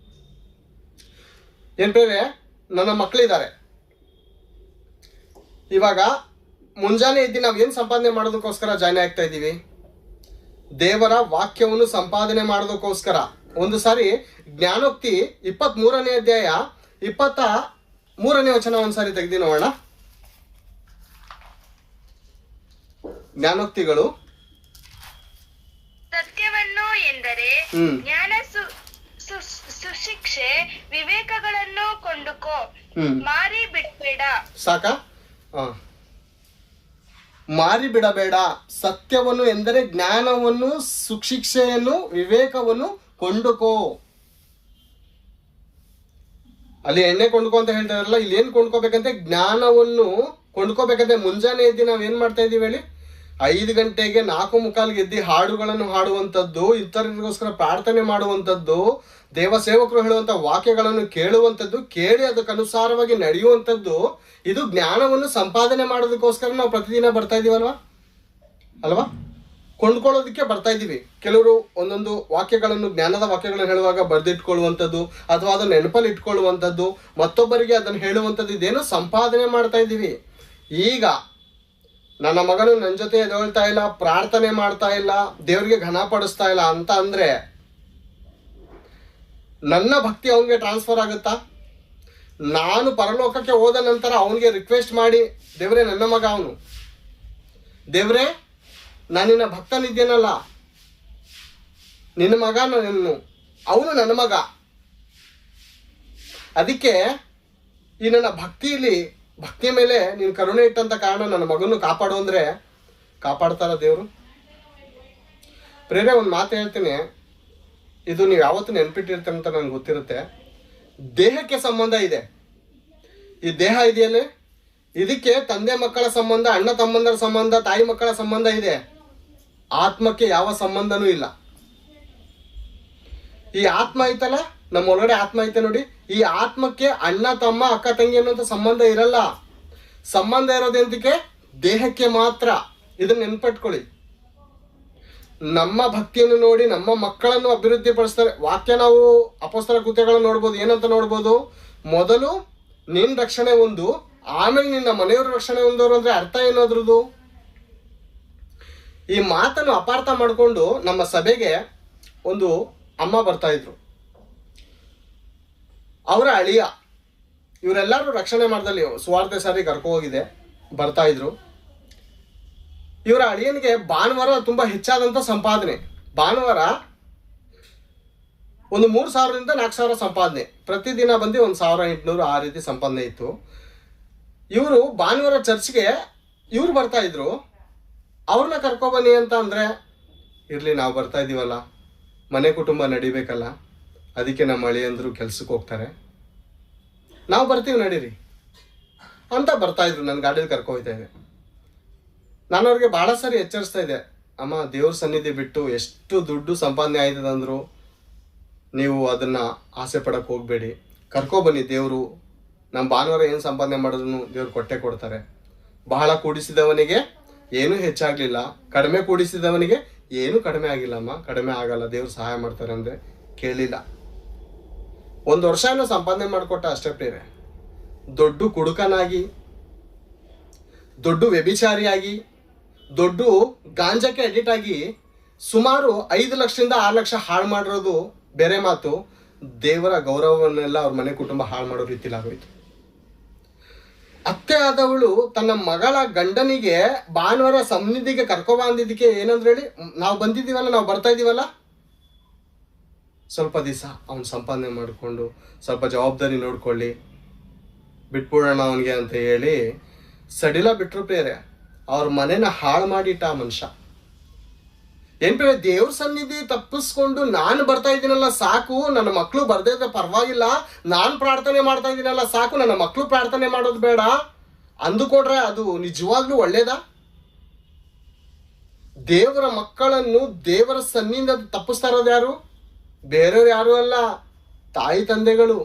ಏನ್ ಬೇರೆ, ನನ್ನ ಮಕ್ಕಳಿದ್ದಾರೆ. ಇವಾಗ ಮುಂಜಾನೆ ಎದ್ದು ನಾವೇನು ಸಂಪಾದನೆ ಮಾಡೋದಕ್ಕೋಸ್ಕರ ಜಾಯ್ನ್ ಆಗ್ತಾ ಇದ್ದೀವಿ? ದೇವರ ವಾಕ್ಯವನ್ನು ಸಂಪಾದನೆ ಮಾಡೋದಕ್ಕೋಸ್ಕರ. ಒಂದು ಸಾರಿ ಜ್ಞಾನೋಕ್ತಿ 23ನೇ ಅಧ್ಯಾಯ 23ನೇ ವಚನ ಒಂದ್ಸಾರಿ ತೆಗೆದು ನೋಡೋಣ. ಜ್ಞಾನೋಕ್ತಿಗಳು. ಸತ್ಯವನ್ನು ಎಂದರೆ ಜ್ಞಾನ, ಸುಶಿಕ್ಷೆ, ವಿವೇಕಗಳನ್ನು ಕೊಂಡುಕೋ, ಮಾರಿ ಬಿಡಬೇಡ. ಸಾಕ? ಮಾರಿ ಬಿಡಬೇಡ. ಸತ್ಯವನ್ನು ಎಂದರೆ ಜ್ಞಾನವನ್ನು, ಸುಶಿಕ್ಷೆಯನ್ನು, ವಿವೇಕವನ್ನು ಕೊಂಡುಕೋ. ಅಲ್ಲಿ ಎಣ್ಣೆ ಕೊಂಡ್ಕೋ ಅಂತ ಹೇಳ್ತಾರಲ್ಲ, ಇಲ್ಲಿ ಏನ್ ಕೊಂಡ್ಕೋಬೇಕಂತೆ? ಜ್ಞಾನವನ್ನು ಕೊಂಡ್ಕೋಬೇಕಂತೆ. ಮುಂಜಾನೆ ಎದ್ದು ನಾವೇನ್ ಮಾಡ್ತಾ ಇದೀವಿ ಹೇಳಿ? 5 ಗಂಟೆಗೆ 4:45 ಎದ್ದು ಹಾಡುಗಳನ್ನು ಹಾಡುವಂಥದ್ದು, ಇತರರಿಗೋಸ್ಕರ ಪ್ರಾರ್ಥನೆ ಮಾಡುವಂಥದ್ದು, ದೇವ ಸೇವಕರು ಹೇಳುವಂತ ವಾಕ್ಯಗಳನ್ನು ಕೇಳುವಂಥದ್ದು, ಕೇಳಿ ಅದಕ್ಕನುಸಾರವಾಗಿ ನಡೆಯುವಂಥದ್ದು, ಇದು ಜ್ಞಾನವನ್ನು ಸಂಪಾದನೆ ಮಾಡೋದಕ್ಕೋಸ್ಕರ ನಾವು ಪ್ರತಿದಿನ ಬರ್ತಾ ಇದೀವಲ್ವಾ? ಅಲ್ವಾ? ಕೊಂಡ್ಕೊಳ್ಳೋದಕ್ಕೆ ಬರ್ತಾ ಇದ್ದೀವಿ. ಕೆಲವರು ಒಂದೊಂದು ವಾಕ್ಯಗಳನ್ನು, ಜ್ಞಾನದ ವಾಕ್ಯಗಳನ್ನು ಹೇಳುವಾಗ ಬರೆದಿಟ್ಕೊಳ್ಳುವಂಥದ್ದು ಅಥವಾ ಅದನ್ನು ನೆನಪಲ್ಲಿ ಇಟ್ಕೊಳ್ಳುವಂಥದ್ದು, ಮತ್ತೊಬ್ಬರಿಗೆ ಅದನ್ನು ಹೇಳುವಂಥದ್ದು, ಇದೇನೋ ಸಂಪಾದನೆ ಮಾಡ್ತಾ ಇದ್ದೀವಿ. ಈಗ ನನ್ನ ಮಗನು ನನ್ನ ಜೊತೆ ಎದೊಳ್ತಾ ಇಲ್ಲ, ಪ್ರಾರ್ಥನೆ ಮಾಡ್ತಾ ಇಲ್ಲ, ದೇವರಿಗೆ ಘನಪಡಿಸ್ತಾ ಇಲ್ಲ ಅಂತ ಅಂದ್ರೆ ನನ್ನ ಭಕ್ತಿ ಅವನಿಗೆ ಟ್ರಾನ್ಸ್ಫರ್ ಆಗುತ್ತಾ? ನಾನು ಪರಲೋಕಕ್ಕೆ ಹೋದ ನಂತರ ಅವನಿಗೆ ರಿಕ್ವೆಸ್ಟ್ ಮಾಡಿ, ದೇವರೇ ನನ್ನ ಮಗ ಅವನು, ದೇವರೇ ನಾನು ನಿನ್ನ ಭಕ್ತನಿದ್ದೇನಲ್ಲ, ನಿನ್ನ ಮಗ ನಾನು, ಅವನು ನನ್ನ ಮಗ, ಅದಕ್ಕೆ ಈ ನನ್ನ ಭಕ್ತಿಯ ಮೇಲೆ ನೀನು ಕರುಣೆ ಇಟ್ಟಂತ ಕಾರಣ ನನ್ನ ಮಗನ್ನು ಕಾಪಾಡು ಅಂದ್ರೆ ಕಾಪಾಡ್ತಾರ ದೇವರು? ಪ್ರೇರೆ, ಒಂದು ಮಾತು ಹೇಳ್ತೀನಿ, ಇದು ನೀವು ಯಾವತ್ತೂ ನೆನ್ಪಿಟ್ಟಿರ್ತೀರ ಅಂತ ನನಗೆ ಗೊತ್ತಿರುತ್ತೆ. ದೇಹಕ್ಕೆ ಸಂಬಂಧ ಇದೆ. ಈ ದೇಹ ಇದೆಯಲ್ಲ, ಇದಕ್ಕೆ ತಂದೆ ಮಕ್ಕಳ ಸಂಬಂಧ, ಅಣ್ಣ ತಮ್ಮಂದರ ಸಂಬಂಧ, ತಾಯಿ ಮಕ್ಕಳ ಸಂಬಂಧ ಇದೆ. ಆತ್ಮಕ್ಕೆ ಯಾವ ಸಂಬಂಧನೂ ಇಲ್ಲ. ಈ ಆತ್ಮ ಐತಲ್ಲ, ನಮ್ಮ ಒಳಗಡೆ ಆತ್ಮ ಐತೆ ನೋಡಿ, ಈ ಆತ್ಮಕ್ಕೆ ಅಣ್ಣ ತಮ್ಮ ಅಕ್ಕ ತಂಗಿ ಅನ್ನೋಂಥ ಸಂಬಂಧ ಇರಲ್ಲ. ಸಂಬಂಧ ಇರೋದೆಂತಕ್ಕೆ? ದೇಹಕ್ಕೆ ಮಾತ್ರ. ಇದನ್ನ ನೆನ್ಪಟ್ಕೊಳ್ಳಿ. ನಮ್ಮ ಭಕ್ತಿಯನ್ನು ನೋಡಿ ನಮ್ಮ ಮಕ್ಕಳನ್ನು ಅಭಿವೃದ್ಧಿ ಪಡಿಸ್ತಾರೆ. ವಾಕ್ಯ ನಾವು ಅಪೊಸ್ತಲ ಕೃತ್ಯಗಳನ್ನು ನೋಡ್ಬೋದು. ಏನಂತ ನೋಡ್ಬೋದು? ಮೊದಲು ನಿನ್ನ ರಕ್ಷಣೆ ಒಂದು, ಆಮೇಲೆ ನಿನ್ನ ಮನೆಯವ್ರ ರಕ್ಷಣೆ ಹೊಂದೋರು ಅಂದ್ರೆ ಅರ್ಥ ಏನಾದ್ರದ್ದು? ಈ ಮಾತನ್ನು ಅಪಾರ್ಥ ಮಾಡಿಕೊಂಡು ನಮ್ಮ ಸಭೆಗೆ ಒಂದು ಅಮ್ಮ ಬರ್ತಾ ಇದ್ರು. ಅವರ ಅಳಿಯ, ಇವರೆಲ್ಲರೂ ರಕ್ಷಣೆ ಮಾಡ್ದಲ್ಲಿ ಸುವಾರ್ತೆ ಸಾರಿ ಕರ್ಕೊ ಹೋಗಿದೆ, ಬರ್ತಾ ಇದ್ರು. ಇವರ ಅಳಿಯನಿಗೆ ಭಾನುವಾರ ತುಂಬ ಹೆಚ್ಚಾದಂಥ ಸಂಪಾದನೆ. ಭಾನುವಾರ ಒಂದು 3,000ರಿಂದ 4,000 ಸಂಪಾದನೆ, ಪ್ರತಿದಿನ ಬಂದು 1,800 ಆ ರೀತಿ ಸಂಪಾದನೆ ಇತ್ತು. ಇವರು ಭಾನುವಾರ ಚರ್ಚ್ಗೆ ಇವ್ರು ಬರ್ತಾ ಇದ್ರು. ಅವ್ರನ್ನ ಕರ್ಕೊಬನ್ನಿ ಅಂತ ಅಂದರೆ, ಇರಲಿ ನಾವು ಬರ್ತಾ ಇದ್ದೀವಲ್ಲ, ಮನೆ ಕುಟುಂಬ ನಡಿಬೇಕಲ್ಲ, ಅದಕ್ಕೆ ನಮ್ಮ ಅಳಿಯಂದರು ಕೆಲ್ಸಕ್ಕೆ ಹೋಗ್ತಾರೆ, ನಾವು ಬರ್ತೀವಿ ನಡೀರಿ ಅಂತ ಬರ್ತಾಯಿದ್ರು. ನನ್ನ ಗಾಡೀಲಿ ಕರ್ಕೊಯ್ತಾ ಇದ್ದೆ. ನಾನು ಅವ್ರಿಗೆ ಭಾಳ ಸಾರಿ ಎಚ್ಚರಿಸ್ತಾ ಇದ್ದೆ, ಅಮ್ಮ ದೇವ್ರ ಸನ್ನಿಧಿ ಬಿಟ್ಟು ಎಷ್ಟು ದುಡ್ಡು ಸಂಪಾದನೆ ಆಯ್ತದಂದ್ರು ನೀವು ಅದನ್ನು ಆಸೆ ಪಡೋಕ್ಕೆ ಹೋಗಬೇಡಿ, ಕರ್ಕೊಬನ್ನಿ. ದೇವರು ನಮ್ಮ ಭಾನುವಾರ ಏನು ಸಂಪಾದನೆ ಮಾಡಿದ್ರು ದೇವ್ರು ಕೊಟ್ಟೆ ಕೊಡ್ತಾರೆ. ಬಹಳ ಕೂಡಿಸಿದವನಿಗೆ ಏನೂ ಹೆಚ್ಚಾಗಲಿಲ್ಲ, ಕಡಿಮೆ ಕೂಡಿಸಿದವನಿಗೆ ಏನೂ ಕಡಿಮೆ ಆಗಿಲ್ಲಮ್ಮ, ಕಡಿಮೆ ಆಗಲ್ಲ, ದೇವ್ರು ಸಹಾಯ ಮಾಡ್ತಾರೆ ಅಂದರೆ ಕೇಳಿಲ್ಲ. 1 ವರ್ಷ ಏನೋ ಸಂಪಾದನೆ ಮಾಡಿಕೊಟ್ಟ ಅಷ್ಟೇ ಪ್ರೇರೆ. ದೊಡ್ಡ ಕುಡುಕನಾಗಿ, ದೊಡ್ಡ ವ್ಯಭಿಚಾರಿಯಾಗಿ, ದೊಡ್ಡ ಗಾಂಜಾಕ್ಕೆ ಅಡಿಟ್ ಆಗಿ ಸುಮಾರು 5 ಲಕ್ಷದಿಂದ 6 ಲಕ್ಷ ಹಾಳು ಮಾಡಿರೋದು ಬೇರೆ ಮಾತು, ದೇವರ ಗೌರವವನ್ನೆಲ್ಲ ಅವ್ರ ಮನೆ ಕುಟುಂಬ ಹಾಳು ಮಾಡೋ ರೀತಿಲಾಗೋಯ್ತು. ಅತ್ತೆ ಆದವಳು ತನ್ನ ಮಗಳ ಗಂಡನಿಗೆ ಭಾನುವಾರ ಸನ್ನಿಧಿಗೆ ಕರ್ಕೊಬಂದಿದ್ದಕ್ಕೆ ಏನಂದ್ರೆ ಹೇಳಿ, ನಾವು ಬಂದಿದ್ದೀವಲ್ಲ, ನಾವು ಬರ್ತಾ ಇದ್ದೀವಲ್ಲ, ಸ್ವಲ್ಪ ದಿವಸ ಅವ್ನು ಸಂಪಾದನೆ ಮಾಡಿಕೊಂಡು ಸ್ವಲ್ಪ ಜವಾಬ್ದಾರಿ ನೋಡ್ಕೊಳ್ಳಿ, ಬಿಟ್ಬಿಡೋಣ ಅವನಿಗೆ ಅಂತ ಹೇಳಿ ಸಡಿಲ ಬಿಟ್ಟರು ಪ್ರೇರೆ. ಅವ್ರ ಮನೆನ ಹಾಳು ಮಾಡಿಟ್ಟ ಆ ಮನುಷ್ಯ. ಏನ್ ಪ್ರೇರೆ, ದೇವ್ರ ಸನ್ನಿಧಿ ತಪ್ಪಿಸ್ಕೊಂಡು ನಾನು ಬರ್ತಾ ಇದ್ದೀನಲ್ಲ ಸಾಕು, ನನ್ನ ಮಕ್ಕಳು ಬರ್ದೇ ಇದ್ರೆ ಪರವಾಗಿಲ್ಲ, ನಾನು ಪ್ರಾರ್ಥನೆ ಮಾಡ್ತಾ ಇದ್ದೀನಲ್ಲ ಸಾಕು, ನನ್ನ ಮಕ್ಕಳು ಪ್ರಾರ್ಥನೆ ಮಾಡೋದು ಬೇಡ ಅಂದುಕೊಂಡ್ರೆ ಅದು ನಿಜವಾಗ್ಲೂ ಒಳ್ಳೇದಾ? ದೇವರ ಮಕ್ಕಳನ್ನು ದೇವರ ಸನ್ನಿಧಿಯಿಂದ ತಪ್ಪಿಸ್ತಾ ಇರೋದು ಯಾರು? ಬೇರೆಯವ್ರು ಯಾರು ಅಲ್ಲ, ತಾಯಿ ತಂದೆಗಳು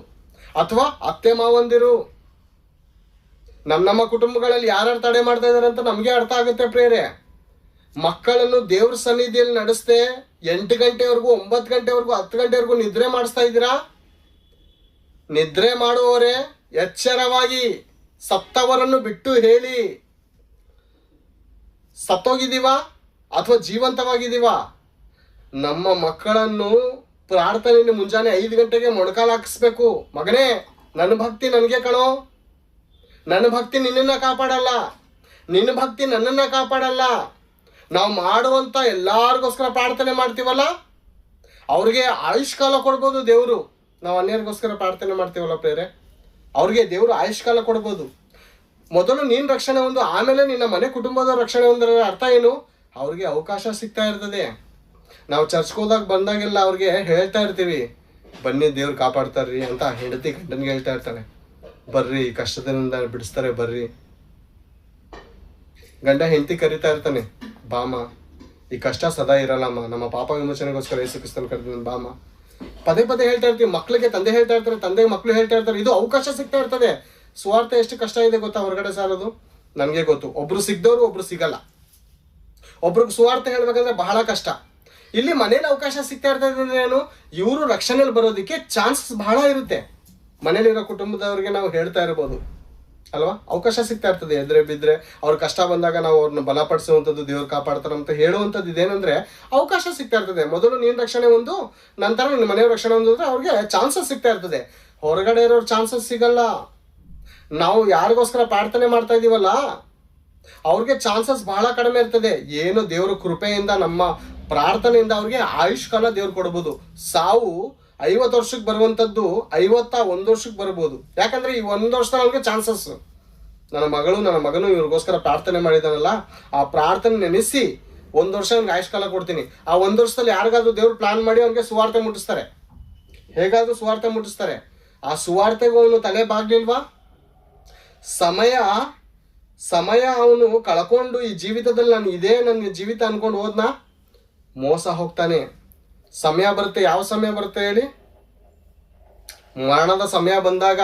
ಅಥವಾ ಅತ್ತೆ ಮಾವಂದಿರು. ನಮ್ಮ ಕುಟುಂಬಗಳಲ್ಲಿ ಯಾರ್ಯಾರು ತಡೆ ಮಾಡ್ತಾ ಇದಾರೆ ಅಂತ ನಮಗೆ ಅರ್ಥ ಆಗುತ್ತೆ ಪ್ರೇರೆ. ಮಕ್ಕಳನ್ನು ದೇವ್ರ ಸನ್ನಿಧಿಯಲ್ಲಿ ನಡೆಸ್ದೆ 8 ಗಂಟೆವರೆಗೂ 9 ಗಂಟೆವರೆಗೂ 10 ಗಂಟೆವರೆಗೂ ನಿದ್ರೆ ಮಾಡಿಸ್ತಾ ಇದ್ದೀರಾ? ನಿದ್ರೆ ಮಾಡುವವರೇ ಎಚ್ಚರವಾಗಿ, ಸತ್ತವರನ್ನು ಬಿಟ್ಟು ಹೇಳಿ, ಸತ್ತೋಗಿದ್ದೀವಾ ಅಥವಾ ಜೀವಂತವಾಗಿದ್ದೀವಾ? ನಮ್ಮ ಮಕ್ಕಳನ್ನು ಪ್ರಾರ್ಥನೆಯನ್ನು ಮುಂಜಾನೆ 5 ಗಂಟೆಗೆ ಮೊಣಕಾಲು ಹಾಕಿಸ್ಬೇಕು. ಮಗನೇ, ನನ್ನ ಭಕ್ತಿ ನನಗೆ ಕಣೋ, ನನ್ನ ಭಕ್ತಿ ನಿನ್ನನ್ನು ಕಾಪಾಡಲ್ಲ, ನಿನ್ನ ಭಕ್ತಿ ನನ್ನನ್ನು ಕಾಪಾಡಲ್ಲ. ನಾವು ಮಾಡುವಂಥ ಎಲ್ಲರಿಗೋಸ್ಕರ ಪ್ರಾರ್ಥನೆ ಮಾಡ್ತೀವಲ್ಲ, ಅವ್ರಿಗೆ ಆಯುಷ್ಕಾಲ ಕೊಡ್ಬೋದು ದೇವರು. ನಾವು ಅನ್ಯರಿಗೋಸ್ಕರ ಪ್ರಾರ್ಥನೆ ಮಾಡ್ತೀವಲ್ಲ ಪ್ರೇರೆ, ಅವ್ರಿಗೆ ದೇವರು ಆಯುಷ್ಕಾಲ ಕೊಡ್ಬೋದು. ಮೊದಲು ನೀನು ರಕ್ಷಣೆ ಹೊಂದು, ಆಮೇಲೆ ನಿನ್ನ ಮನೆ ಕುಟುಂಬದ ರಕ್ಷಣೆ ಹೊಂದರ ಅರ್ಥ ಏನು? ಅವ್ರಿಗೆ ಅವಕಾಶ ಸಿಗ್ತಾ ಇರ್ತದೆ. ನಾವು ಚರ್ಚ್ಗೆ ಹೋದಾಗ ಬಂದಾಗೆಲ್ಲ ಅವ್ರಿಗೆ ಹೇಳ್ತಾ ಇರ್ತೀವಿ, ಬನ್ನಿ ದೇವ್ರು ಕಾಪಾಡ್ತಾರ್ರಿ ಅಂತ. ಹೆಂಡತಿ ಗಂಡನಿಗೆ ಹೇಳ್ತಾ ಇರ್ತಾನೆ, ಬರ್ರಿ ಕಷ್ಟದಿಂದ ಬಿಡಿಸ್ತಾರೆ ಬರ್ರಿ. ಗಂಡ ಹೆಂಡತಿ ಕರಿತಾ ಇರ್ತಾನೆ, ಬಾಮ ಈ ಕಷ್ಟ ಸದಾ ಇರಲ್ಲಮ್ಮ, ನಮ್ಮ ಪಾಪ ವಿಮೋಚನೆಗೋಸ್ಕರ ಯೇಸು ಕ್ರಿಸ್ತನ ಕರೆದ ಬಾಮ. ಪದೇ ಪದೇ ಹೇಳ್ತಾ ಇರ್ತೀವಿ. ಮಕ್ಳಿಗೆ ತಂದೆ ಹೇಳ್ತಾ ಇರ್ತಾರೆ, ತಂದೆಗೆ ಮಕ್ಳು ಹೇಳ್ತಾ ಇರ್ತಾರೆ. ಇದು ಅವಕಾಶ ಸಿಗ್ತಾ ಇರ್ತದೆ. ಸ್ವಾರ್ಥ ಎಷ್ಟು ಕಷ್ಟ ಇದೆ ಗೊತ್ತಾ ಹೊರಗಡೆ ಸಾರೋದು? ನನಗೆ ಗೊತ್ತು. ಒಬ್ರು ಸಿಗ್ದವ್ರು ಒಬ್ರು ಸಿಗಲ್ಲ. ಒಬ್ರಿಗೆ ಸ್ವಾರ್ಥ ಹೇಳ್ಬೇಕಂದ್ರೆ ಬಹಳ ಕಷ್ಟ. ಇಲ್ಲಿ ಮನೇಲಿ ಅವಕಾಶ ಸಿಗ್ತಾ ಇರ್ತದೆ ಅಂದ್ರೆ ಏನು? ಇವರು ರಕ್ಷಣೆಯಲ್ಲಿ ಬರೋದಕ್ಕೆ ಚಾನ್ಸಸ್ ಬಹಳ ಇರುತ್ತೆ. ಮನೇಲಿರೋ ಕುಟುಂಬದವ್ರಿಗೆ ನಾವು ಹೇಳ್ತಾ ಇರ್ಬೋದು ಅಲ್ವಾ, ಅವಕಾಶ ಸಿಗ್ತಾ ಇರ್ತದೆ. ಎದ್ರೆ ಬಿದ್ದರೆ ಅವ್ರ ಕಷ್ಟ ಬಂದಾಗ ನಾವು ಅವ್ರನ್ನ ಬಲಪಡಿಸುವಂಥದ್ದು, ದೇವ್ರು ಕಾಪಾಡ್ತಾರೆ ಅಂತ ಹೇಳುವಂಥದ್ದು ಇದೇನಂದ್ರೆ ಅವಕಾಶ ಸಿಗ್ತಾ ಇರ್ತದೆ. ಮೊದಲು ನೀನು ರಕ್ಷಣೆ ಹೊಂದು, ನಂತರ ನಿನ್ನ ಮನೆಯವ್ರ ರಕ್ಷಣೆ ಹೊಂದಿದ್ರೆ ಅವ್ರಿಗೆ ಚಾನ್ಸಸ್ ಸಿಗ್ತಾ ಇರ್ತದೆ. ಹೊರಗಡೆ ಇರೋರು ಚಾನ್ಸಸ್ ಸಿಗಲ್ಲ. ನಾವು ಯಾರಿಗೋಸ್ಕರ ಪ್ರಾರ್ಥನೆ ಮಾಡ್ತಾ ಇದ್ದೀವಲ್ಲ ಅವ್ರಿಗೆ ಚಾನ್ಸಸ್ ಬಹಳ ಕಡಿಮೆ ಇರ್ತದೆ. ಏನು ದೇವ್ರ ಕೃಪೆಯಿಂದ, ನಮ್ಮ ಪ್ರಾರ್ಥನೆಯಿಂದ ಅವ್ರಿಗೆ ಆಯುಷ್ಕಾಲ ದೇವ್ರು ಕೊಡ್ಬೋದು. ಸಾವು 50 ವರ್ಷಕ್ಕೆ ಬರುವಂಥದ್ದು 51 ವರ್ಷಕ್ಕೆ ಬರ್ಬೋದು. ಯಾಕಂದ್ರೆ ಈ 1 ವರ್ಷದಲ್ಲಿ ಅವ್ರಿಗೆ ಚಾನ್ಸಸ್. ನನ್ನ ಮಗನು ಇವ್ರಿಗೋಸ್ಕರ ಪ್ರಾರ್ಥನೆ ಮಾಡಿದಾನಲ್ಲ, ಆ ಪ್ರಾರ್ಥನೆ ನೆನೆಸಿ 1 ವರ್ಷ ಅವ್ನಿಗೆ ಆಯುಷ್ಕಾಲ ಕೊಡ್ತೀನಿ. ಆ 1 ವರ್ಷದಲ್ಲಿ ಯಾರಿಗಾದ್ರೂ ದೇವ್ರು ಪ್ಲಾನ್ ಮಾಡಿ ಅವ್ನಿಗೆ ಸುವಾರ್ತೆ ಮುಟ್ಟಿಸ್ತಾರೆ, ಹೇಗಾದ್ರೂ ಸುವಾರ್ತೆ ಮುಟ್ಟಿಸ್ತಾರೆ. ಆ ಸುವಾರ್ತೆಗೂ ಅವನು ತಲೆ ಬಾಗ್ಲಿಲ್ವಾ? ಸಮಯ ಅವನು ಕಳ್ಕೊಂಡು ಈ ಜೀವಿತದಲ್ಲಿ ನಾನು ಇದೇ ನನ್ನ ಜೀವಿತ ಅನ್ಕೊಂಡು ಹೋದ್ನ, ಮೋಸ ಹೋಗ್ತಾನೆ. ಸಮಯ ಬರುತ್ತೆ. ಯಾವ ಸಮಯ ಬರುತ್ತೆ ಹೇಳಿ? ಮರಣದ ಸಮಯ ಬಂದಾಗ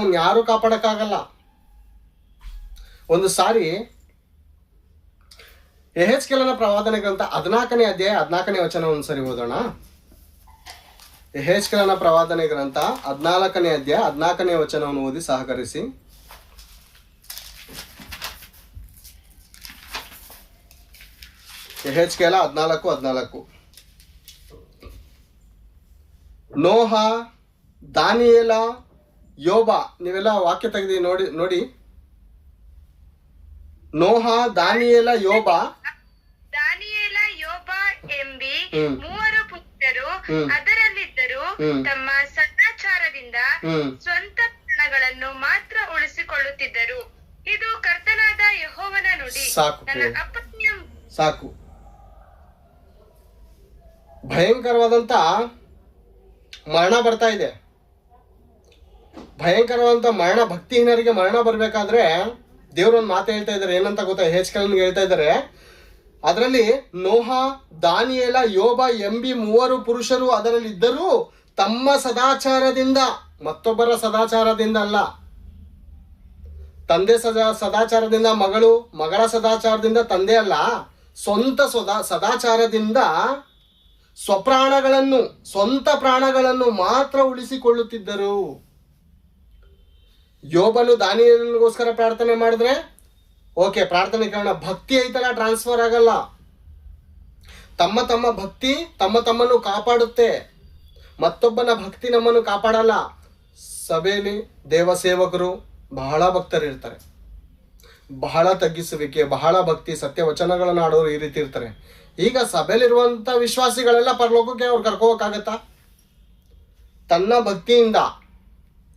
ಅವ್ನು ಯಾರು ಕಾಪಾಡಕ್ಕಾಗಲ್ಲ. ಒಂದು ಸಾರಿ ಯೆಹೆಜ್ಕೇಲನ ಪ್ರವಾದನೆ ಗ್ರಂಥ 14ನೇ ಅಧ್ಯಾಯ 14ನೇ ವಚನ ಒಂದ್ಸರಿ ಓದೋಣ. ಯೆಹೆಜ್ಕೇಲನ ಪ್ರವಾದನೆ ಗ್ರಂಥ 14ನೇ ಅಧ್ಯಾಯ 14ನೇ ವಚನವನ್ನು ಓದಿ ಸಹಕರಿಸಿ. ಯೆಹೆಜ್ಕೇಲ 14:14. ನೋಹ, ದಾನಿಯೇಲ, ಯೋಬ, ನೀವೆಲ್ಲ ವಾಕ್ಯ ತೆಗೆದು ನೋಡಿ. ನೋಹ, ದಾನಿಯೇಲ, ಯೋಬ ದಾನಿಯೇಲ, ಯೋಬ ಎಂಬಿ ಮೂವರು ಪುತ್ರರು ಅದರಲ್ಲಿದ್ದರು. ತಮ್ಮ ಸದಾಚಾರದಿಂದ ಸ್ವಂತ ಪ್ರಾಣಗಳನ್ನು ಮಾತ್ರ ಉಳಿಸಿಕೊಳ್ಳುತ್ತಿದ್ದರು. ಇದು ಕರ್ತನಾದ ಯೆಹೋವನ ನುಡಿ. ಸಾಕು. ಭಯಂಕರವಾದಂತ ಮರಣ ಬರ್ತಾ ಇದೆ. ಭಯಂಕರವಾದಂತ ಮರಣ, ಭಕ್ತಿಹೀನರಿಗೆ ಮರಣ ಬರ್ಬೇಕಾದ್ರೆ ದೇವ್ರೊಂದು ಮಾತು ಹೇಳ್ತಾ ಇದ್ದಾರೆ. ಏನಂತ ಗೊತ್ತಾ? ಹೆಚ್ಕೇಲನಿಗೆ ಹೇಳ್ತಾ ಇದ್ದಾರೆ. ಅದರಲ್ಲಿ ನೋಹ, ದಾನಿಯೇಲ, ಯೋಬ ಎಂಬಿ ಮೂವರು ಪುರುಷರು ಅದರಲ್ಲಿ ಇದ್ದರೂ ತಮ್ಮ ಸದಾಚಾರದಿಂದ, ಮತ್ತೊಬ್ಬರ ಸದಾಚಾರದಿಂದ ಅಲ್ಲ, ತಂದೆ ಸದಾಚಾರದಿಂದ ಮಗಳು, ಮಗಳ ಸದಾಚಾರದಿಂದ ತಂದೆ ಅಲ್ಲ, ಸ್ವಂತ ಸದಾಚಾರದಿಂದ ಸ್ವಂತ ಪ್ರಾಣಗಳನ್ನು ಮಾತ್ರ ಉಳಿಸಿಕೊಳ್ಳುತ್ತಿದ್ದರು. ಯೋಬನು ದಾನಿಯೇಲನಿಗೋಸ್ಕರ ಪ್ರಾರ್ಥನೆ ಮಾಡಿದ್ರೆ ಓಕೆ, ಪ್ರಾರ್ಥನೆ ಕಾರಣ. ಭಕ್ತಿ ಐತಲ್ಲ, ಟ್ರಾನ್ಸ್ಫರ್ ಆಗಲ್ಲ. ತಮ್ಮ ಭಕ್ತಿ ತಮ್ಮನ್ನು ಕಾಪಾಡುತ್ತೆ. ಮತ್ತೊಬ್ಬನ ಭಕ್ತಿ ನಮ್ಮನ್ನು ಕಾಪಾಡಲ್ಲ. ಸಭೆಯಲ್ಲಿ ದೇವ ಸೇವಕರು ಬಹಳ ಭಕ್ತರಿರ್ತಾರೆ, ಬಹಳ ತಗ್ಗಿಸುವಿಕೆ, ಬಹಳ ಭಕ್ತಿ, ಸತ್ಯ ವಚನಗಳನ್ನು ಆಡೋರು ಈ ರೀತಿ ಇರ್ತಾರೆ. ಈಗ ಸಭೆಯಲ್ಲಿರುವಂಥ ವಿಶ್ವಾಸಿಗಳೆಲ್ಲ ಪರಲೋಕಕ್ಕೆ ಅವ್ರು ಕರ್ಕೋಬೇಕಾಗತ್ತಾ? ತನ್ನ ಭಕ್ತಿಯಿಂದ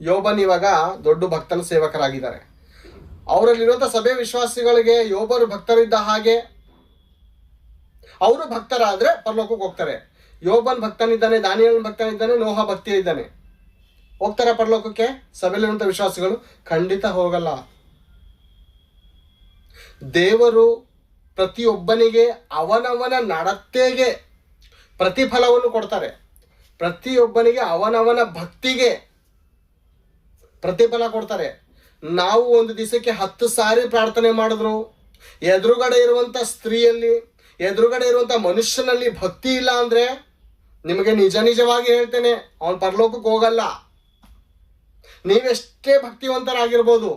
ಯೋಬನ್ ಇವಾಗ ದೊಡ್ಡ ಭಕ್ತನ ಸೇವಕರಾಗಿದ್ದಾರೆ. ಅವರಲ್ಲಿರುವಂಥ ಸಭೆ ವಿಶ್ವಾಸಿಗಳಿಗೆ ಯೋಬರು ಭಕ್ತರಿದ್ದ ಹಾಗೆ ಅವರು ಭಕ್ತರಾದ್ರೆ ಪರಲೋಕಕ್ಕೆ ಹೋಗ್ತಾರೆ. ಯೋಬನ್ ಭಕ್ತನಿದ್ದಾನೆ, ದಾನಿಯೇಲನ ಭಕ್ತನಿದ್ದಾನೆ, ನೋಹ ಭಕ್ತಿ ಇದ್ದಾನೆ, ಹೋಗ್ತಾರೆ ಪರಲೋಕಕ್ಕೆ. ಸಭೆಯಲ್ಲಿರುವಂಥ ವಿಶ್ವಾಸಿಗಳು ಖಂಡಿತ ಹೋಗಲ್ಲ. ದೇವರು ಪ್ರತಿಯೊಬ್ಬನಿಗೆ ಅವನವನ ನಡತೆಗೆ ಪ್ರತಿಫಲವನ್ನು ಕೊಡ್ತಾರೆ. ಪ್ರತಿಯೊಬ್ಬನಿಗೆ ಅವನವನ ಭಕ್ತಿಗೆ ಪ್ರತಿಫಲ ಕೊಡ್ತಾರೆ. ನಾವು ಒಂದು ದಿವಸಕ್ಕೆ 10 ಸಾರಿ ಪ್ರಾರ್ಥನೆ ಮಾಡಿದ್ರು, ಎದುರುಗಡೆ ಇರುವಂಥ ಸ್ತ್ರೀಯಲ್ಲಿ, ಎದುರುಗಡೆ ಇರುವಂಥ ಮನುಷ್ಯನಲ್ಲಿ ಭಕ್ತಿ ಇಲ್ಲ ಅಂದರೆ ನಿಮಗೆ ನಿಜವಾಗಿ ಹೇಳ್ತೇನೆ, ಅವನು ಪರಲೋಕಕ್ಕೆ ಹೋಗಲ್ಲ. ನೀವೆಷ್ಟೇ ಭಕ್ತಿವಂತರಾಗಿರ್ಬೋದು,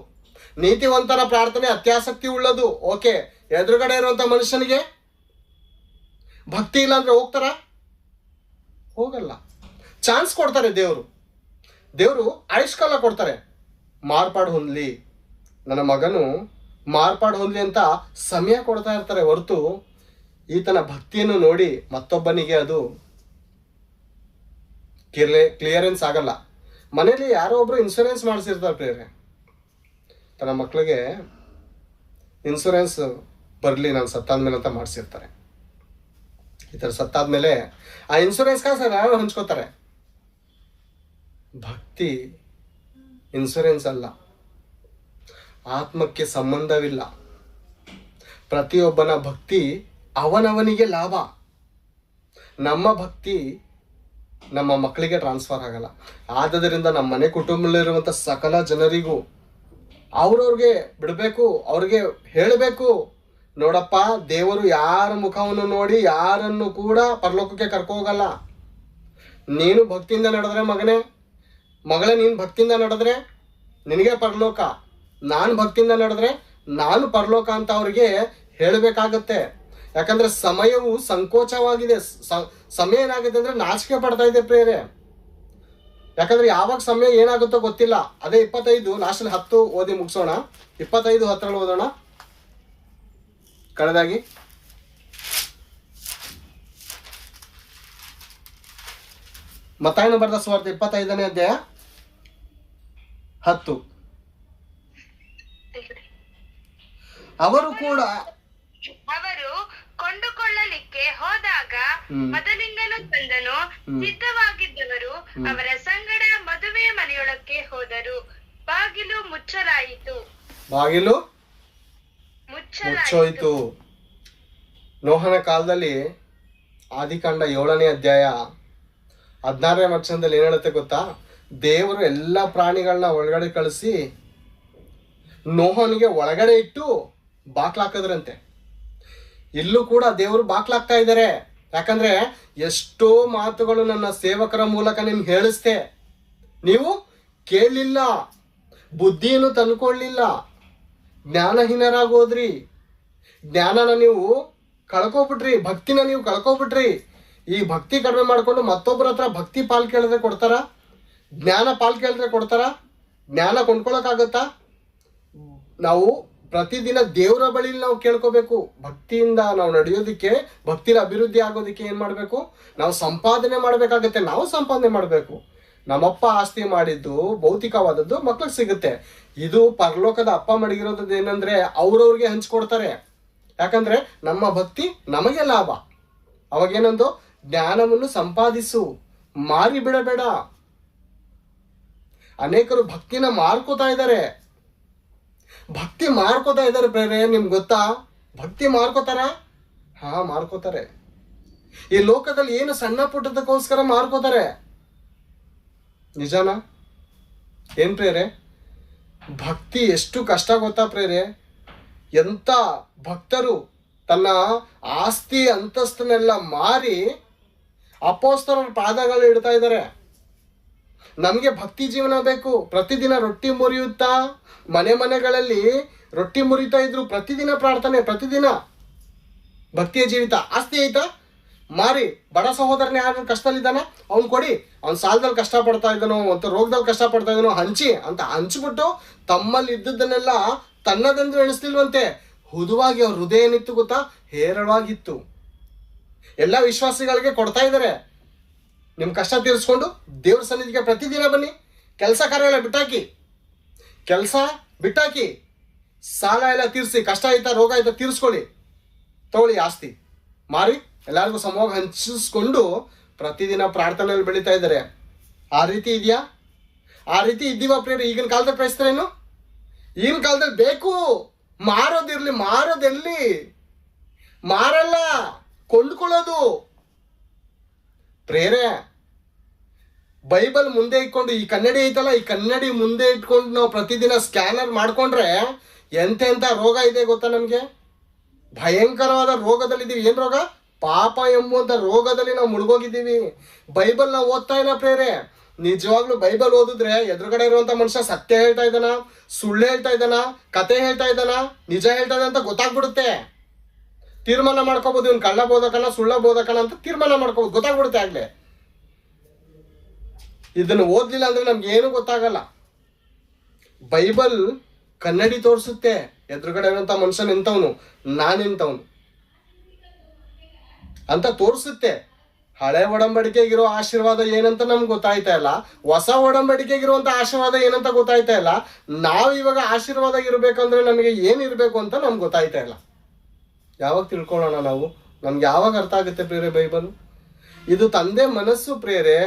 ನೀತಿವಂತರ ಪ್ರಾರ್ಥನೆ ಅತ್ಯಾಸಕ್ತಿ ಉಳ್ಳದು, ಓಕೆ. ಎದುರುಗಡೆ ಇರುವಂಥ ಮನುಷ್ಯನಿಗೆ ಭಕ್ತಿ ಇಲ್ಲ ಅಂದರೆ ಹೋಗಲ್ಲ. ಚಾನ್ಸ್ ಕೊಡ್ತಾರೆ ದೇವರು ಆಯುಷ್ಕಾಲ ಕೊಡ್ತಾರೆ. ಮಾರ್ಪಾಡು ಹೊಂದಲಿ, ನನ್ನ ಮಗನು ಮಾರ್ಪಾಡು ಹೊಂದಲಿ ಅಂತ ಸಮಯ ಕೊಡ್ತಾ ಇರ್ತಾರೆ. ಹೊರತು ಈತನ ಭಕ್ತಿಯನ್ನು ನೋಡಿ ಮತ್ತೊಬ್ಬನಿಗೆ ಅದು ಕ್ಲಿಯರೆನ್ಸ್ ಆಗಲ್ಲ. ಮನೇಲಿ ಯಾರೋ ಒಬ್ರು ಇನ್ಶೂರೆನ್ಸ್ ಮಾಡಿಸಿರ್ತಾರೆ ಪ್ರಿಯರೇ, ತನ್ನ ಮಕ್ಕಳಿಗೆ ಇನ್ಶೂರೆನ್ಸ್ ಬರಲಿ ನಾನು ಸತ್ತಾದ್ಮೇಲೆ ಅಂತ ಮಾಡಿಸಿರ್ತಾರೆ. ಈ ಥರ ಸತ್ತಾದ್ಮೇಲೆ ಆ ಇನ್ಶೂರೆನ್ಸ್ ಕಾಸು ಯಾರು ಹಂಚ್ಕೋತಾರೆ. ಭಕ್ತಿ ಇನ್ಶೂರೆನ್ಸ್ ಅಲ್ಲ, ಆತ್ಮಕ್ಕೆ ಸಂಬಂಧವಿಲ್ಲ. ಪ್ರತಿಯೊಬ್ಬನ ಭಕ್ತಿ ಅವನವನಿಗೆ ಲಾಭ. ನಮ್ಮ ಭಕ್ತಿ ನಮ್ಮ ಮಕ್ಕಳಿಗೆ ಟ್ರಾನ್ಸ್ಫರ್ ಆಗಲ್ಲ. ಆದ್ದರಿಂದ ನಮ್ಮ ಮನೆ ಕುಟುಂಬದಲ್ಲಿರುವಂಥ ಸಕಲ ಜನರಿಗೂ ಅವ್ರವ್ರಿಗೆ ಬಿಡಬೇಕು, ಅವ್ರಿಗೆ ಹೇಳಬೇಕು, ನೋಡಪ್ಪ, ದೇವರು ಯಾರ ಮುಖವನ್ನು ನೋಡಿ ಯಾರನ್ನು ಕೂಡ ಪರಲೋಕಕ್ಕೆ ಕರ್ಕೋಗಲ್ಲ. ನೀನು ಭಕ್ತಿಯಿಂದ ನಡೆದ್ರೆ ಮಗಳೇ ನೀನು ಭಕ್ತಿಯಿಂದ ನಡೆದ್ರೆ ನಿನಗೆ ಪರಲೋಕ, ನಾನು ಭಕ್ತಿಯಿಂದ ನಡೆದ್ರೆ ನಾನು ಪರಲೋಕ ಅಂತ ಅವ್ರಿಗೆ ಹೇಳಬೇಕಾಗತ್ತೆ. ಯಾಕಂದ್ರೆ ಸಮಯವು ಸಂಕೋಚವಾಗಿದೆ. ಸಮಯ ಏನಾಗಿದೆ ಅಂದ್ರೆ ನಾಚಿಕೆ ಪಡ್ತಾ ಇದೆ ಪ್ರೇರೆ. ಯಾಕಂದ್ರೆ ಯಾವಾಗ ಸಮಯ ಏನಾಗುತ್ತೋ ಗೊತ್ತಿಲ್ಲ. ಅದೇ 25 ಲಾಸ್ಟಲ್ಲಿ 10 ಓದಿ ಮುಗಿಸೋಣ. 25:10 ಓದೋಣ ಕಳೆದಾಗಿ. ಮತ್ತಾಯನ ಬರೆದ ಸುವಾರ್ತೆ 25ನೇ ಅಧ್ಯಾಯ 10. ಅವರು ಕೊಂಡುಕೊಳ್ಳಲಿಕ್ಕೆ ಹೋದಾಗ ಮೊದಲಿಂದಲೂ ತಂದನು ಸಿದ್ಧವಾಗಿದ್ದವರು ಅವರ ಸಂಗಡ ಮದುವೆ ಮನೆಯೊಳಕ್ಕೆ ಹೋದರು. ಬಾಗಿಲು ಮುಚ್ಚೋಯ್ತು. ನೋಹನ ಕಾಲದಲ್ಲಿ ಆದಿಕಾಂಡ 7ನೇ ಅಧ್ಯಾಯ 16ನೇ ವಚನದಲ್ಲಿ ಏನ್ ಹೇಳುತ್ತೆ ಗೊತ್ತಾ? ದೇವರು ಎಲ್ಲ ಪ್ರಾಣಿಗಳನ್ನ ಒಳಗಡೆ ಕಳಿಸಿ ನೋಹನಿಗೆ ಒಳಗಡೆ ಇಟ್ಟು ಬಾಕ್ಲಾಕಿದ್ರಂತೆ. ಇಲ್ಲೂ ಕೂಡ ದೇವರು ಬಾಕ್ಲಾಗ್ತಾ ಇದ್ದಾರೆ. ಯಾಕಂದ್ರೆ ಎಷ್ಟೋ ಮಾತುಗಳು ನನ್ನ ಸೇವಕರ ಮೂಲಕ ನಿಮ್ಗೆ ಹೇಳಿಸ್ತೆ, ನೀವು ಕೇಳಲಿಲ್ಲ, ಬುದ್ಧಿಯನ್ನು ತಂದ್ಕೊಳ್ಳಿಲ್ಲ, ಜ್ಞಾನಹೀನರಾಗೋದ್ರಿ, ಜ್ಞಾನನ ನೀವು ಕಳ್ಕೊಬಿಟ್ರಿ, ಭಕ್ತಿನ ನೀವು ಕಳ್ಕೊಬಿಟ್ರಿ. ಈ ಭಕ್ತಿ ಕಡಿಮೆ ಮಾಡಿಕೊಂಡು ಮತ್ತೊಬ್ಬರ ಹತ್ರ ಭಕ್ತಿ ಪಾಲ್ ಕೇಳಿದ್ರೆ ಕೊಡ್ತಾರ? ಜ್ಞಾನ ಪಾಲ್ ಕೇಳಿದ್ರೆ ಕೊಡ್ತಾರ? ಜ್ಞಾನ ಕೊಂಡ್ಕೊಳಕ್ಕಾಗತ್ತಾ? ನಾವು ಪ್ರತಿದಿನ ದೇವರ ಬಳಿ ನಾವು ಕೇಳ್ಕೋಬೇಕು. ಭಕ್ತಿಯಿಂದ ನಾವು ನಡೆಯೋದಕ್ಕೆ, ಭಕ್ತಿಯ ಅಭಿವೃದ್ಧಿ ಆಗೋದಕ್ಕೆ ಏನು ಮಾಡಬೇಕು? ನಾವು ಸಂಪಾದನೆ ಮಾಡಬೇಕಾಗತ್ತೆ. ನಾವು ಸಂಪಾದನೆ ಮಾಡಬೇಕು. ನಮ್ಮಪ್ಪ ಆಸ್ತಿ ಮಾಡಿದ್ದು ಭೌತಿಕವಾದದ್ದು ಮಕ್ಳಿಗೆ ಸಿಗುತ್ತೆ. ಇದು ಪರಲೋಕದ ಅಪ್ಪ ಮಡಗಿರೋದು ಏನಂದ್ರೆ ಅವ್ರವ್ರಿಗೆ ಹಂಚ್ಕೊಡ್ತಾರೆ. ಯಾಕಂದ್ರೆ ನಮ್ಮ ಭಕ್ತಿ ನಮಗೆ ಲಾಭ. ಅವಾಗೇನಂದು ಜ್ಞಾನವನ್ನು ಸಂಪಾದಿಸು, ಮಾರಿ ಬಿಡಬೇಡ. ಅನೇಕರು ಭಕ್ತಿನ ಮಾರ್ಕೋತಾ ಇದ್ದಾರೆ. ಭಕ್ತಿ ಮಾರ್ಕೋತಾ ಇದ್ದಾರೆ ಪ್ರೇರೆ. ನಿಮ್ಗೆ ಗೊತ್ತಾ ಭಕ್ತಿ ಮಾರ್ಕೋತಾರ? ಹಾ, ಮಾರ್ಕೋತಾರೆ. ಈ ಲೋಕದಲ್ಲಿ ಏನು ಸಣ್ಣ ಪುಟ್ಟದಕ್ಕೋಸ್ಕರ ಮಾರ್ಕೋತಾರೆ. ನಿಜಾನ? ಏನ್ ಪ್ರೇರೆ? ಭಕ್ತಿ ಎಷ್ಟು ಕಷ್ಟ ಗೊತ್ತಾ ಪ್ರೇರೆ? ಎಂತ ಭಕ್ತರು ತನ್ನ ಆಸ್ತಿ ಅಂತಸ್ತನ್ನೆಲ್ಲ ಮಾರಿ ಅಪೋಸ್ತಲರ ಪಾದಗಳು ಇಡ್ತಾ ಇದ್ದಾರೆ. ನಮಗೆ ಭಕ್ತಿ ಜೀವನ ಬೇಕು. ಪ್ರತಿದಿನ ರೊಟ್ಟಿ ಮುರಿಯುತ್ತಾ ಮನೆಗಳಲ್ಲಿ ರೊಟ್ಟಿ ಮುರಿತಾ ಇದ್ರು. ಪ್ರತಿದಿನ ಪ್ರಾರ್ಥನೆ, ಪ್ರತಿದಿನ ಭಕ್ತಿಯ ಜೀವಿತ. ಆಸ್ತಿ ಐತಾ ಮಾರಿ, ಬಡ ಸಹೋದರನ ಯಾರು ಕಷ್ಟದಲ್ಲಿದ್ದಾನ ಅವ್ನು ಕೊಡಿ, ಅವ್ನ ಸಾಲದಲ್ಲಿ ಕಷ್ಟಪಡ್ತಾ ಇದ್ದಾನೋ ಮತ್ತು ರೋಗದಲ್ಲಿ ಕಷ್ಟಪಡ್ತಾ ಇದ್ದಾನೋ ಹಂಚಿ ಅಂತ ಹಂಚ್ಬಿಟ್ಟು ತಮ್ಮಲ್ಲಿ ಇದ್ದದನ್ನೆಲ್ಲ ತನ್ನದೆಂದು ಎಣಿಸ್ತಿಲ್ವಂತೆ. ಹುದುವಾಗಿ ಅವ್ರ ಹೃದಯ ಏನಿತ್ತು ಗೊತ್ತಾ? ಹೇರಳವಾಗಿತ್ತು. ಎಲ್ಲ ವಿಶ್ವಾಸಿಗಳಿಗೆ ಕೊಡ್ತಾ ಇದ್ದಾರೆ. ನಿಮ್ಮ ಕಷ್ಟ ತೀರಿಸ್ಕೊಂಡು ದೇವ್ರ ಸನ್ನಿಧಿಗೆ ಪ್ರತಿದಿನ ಬನ್ನಿ. ಕೆಲಸ ಕಾರ್ಯ ಎಲ್ಲ ಬಿಟ್ಟಾಕಿ ಸಾಲ ಎಲ್ಲ ತೀರಿಸಿ, ಕಷ್ಟ ಆಯ್ತಾ ರೋಗ ಆಯ್ತಾ ತೀರಿಸ್ಕೊಳ್ಳಿ, ತಗೊಳ್ಳಿ ಆಸ್ತಿ ಮಾರಿ ಎಲ್ಲರಿಗೂ ಸಮವಾಗಿ ಹಂಚಿಸ್ಕೊಂಡು ಪ್ರತಿದಿನ ಪ್ರಾರ್ಥನೆಯಲ್ಲಿ ಬೆಳೀತಾ ಇದ್ದಾರೆ. ಆ ರೀತಿ ಇದೆಯಾ? ಆ ರೀತಿ ಇದ್ದೀವ ಪ್ರೇರಿ? ಈಗಿನ ಕಾಲದಲ್ಲಿ ಪ್ರಯತ್ನೇನು? ಈಗಿನ ಕಾಲದಲ್ಲಿ ಬೇಕು ಮಾರೋದಿರ್ಲಿ. ಮಾರೋದೆಲ್ಲಿ? ಮಾರಲ್ಲ, ಕೊಂಡ್ಕೊಳ್ಳೋದು ಪ್ರೇರೆ. ಬೈಬಲ್ ಮುಂದೆ ಇಟ್ಕೊಂಡು, ಈ ಕನ್ನಡಿ ಐತಲ್ಲ, ಈ ಕನ್ನಡಿ ಮುಂದೆ ಇಟ್ಕೊಂಡು ನಾವು ಪ್ರತಿದಿನ ಸ್ಕ್ಯಾನರ್ ಮಾಡ್ಕೊಂಡ್ರೆ ಎಂತೆಂಥ ರೋಗ ಇದೆ ಗೊತ್ತಾ ನಮಗೆ? ಭಯಂಕರವಾದ ರೋಗದಲ್ಲಿದ್ದೀವಿ. ಏನು ರೋಗ? ಪಾಪ ಎಂಬುವಂಥ ರೋಗದಲ್ಲಿ ನಾವು ಮುಳುಗೋಗಿದ್ದೀವಿ. ಬೈಬಲ್ ನಾವು ಓದ್ತಾ ಇಲ್ಲ ಪ್ರೇರೆ. ನಿಜವಾಗ್ಲೂ ಬೈಬಲ್ ಓದಿದ್ರೆ ಎದುರುಗಡೆ ಇರುವಂಥ ಮನುಷ್ಯ ಸತ್ಯ ಹೇಳ್ತಾ ಇದ್ದಾನ, ಸುಳ್ಳು ಹೇಳ್ತಾ ಇದ್ದಾನ, ಕತೆ ಹೇಳ್ತಾ ಇದ್ದಾನ, ನಿಜ ಹೇಳ್ತಾ ಇದ್ದಾನ ಅಂತ ಗೊತ್ತಾಗ್ಬಿಡುತ್ತೆ. ತೀರ್ಮಾನ ಮಾಡ್ಕೋಬೋದು, ಇವ್ನು ಕಳ್ಳ ಬೋಧಕನ ಸುಳ್ಳ ಬೋಧಕನ ಅಂತ ತೀರ್ಮಾನ ಮಾಡ್ಕೋಬೋದು, ಗೊತ್ತಾಗ್ಬಿಡುತ್ತೆ ಆಗ್ಲೇ. ಇದನ್ನು ಓದ್ಲಿಲ್ಲ ಅಂದ್ರೆ ನಮ್ಗೆ ಏನು ಗೊತ್ತಾಗಲ್ಲ. ಬೈಬಲ್ ಕನ್ನಡಿ ತೋರಿಸುತ್ತೆ ಎದುರುಗಡೆ ಇರುವಂತ ಮನುಷ್ಯನ ಎಂತವನು, ನಾನೆಂತವನು ಅಂತ ತೋರಿಸುತ್ತೆ. ಹಳೆ ಒಡಂಬಡಿಕೆಗಿರೋ ಆಶೀರ್ವಾದ ಏನಂತ ನಮ್ಗೆ ಗೊತ್ತಾಯ್ತಾ ಇಲ್ಲ, ಹೊಸ ಒಡಂಬಡಿಕೆಗಿರುವಂತ ಆಶೀರ್ವಾದ ಏನಂತ ಗೊತ್ತಾಯ್ತಾ ಇಲ್ಲ. ನಾವು ಇವಾಗ ಆಶೀರ್ವಾದ ಇರಬೇಕಂದ್ರೆ ನಮಗೆ ಏನಿರಬೇಕು ಅಂತ ನಮ್ಗೆ ಗೊತ್ತಾಯ್ತಾ ಇಲ್ಲ. ಯಾವಾಗ ತಿಳ್ಕೊಳ್ಳೋಣ ನಾವು? ನಮ್ಗೆ ಯಾವಾಗ ಅರ್ಥ ಆಗುತ್ತೆ ಪ್ರೇರೆ ಬೈಬಲ್? ಇದು ತಂದೆ ಮನಸ್ಸು ಪ್ರೇರೆ.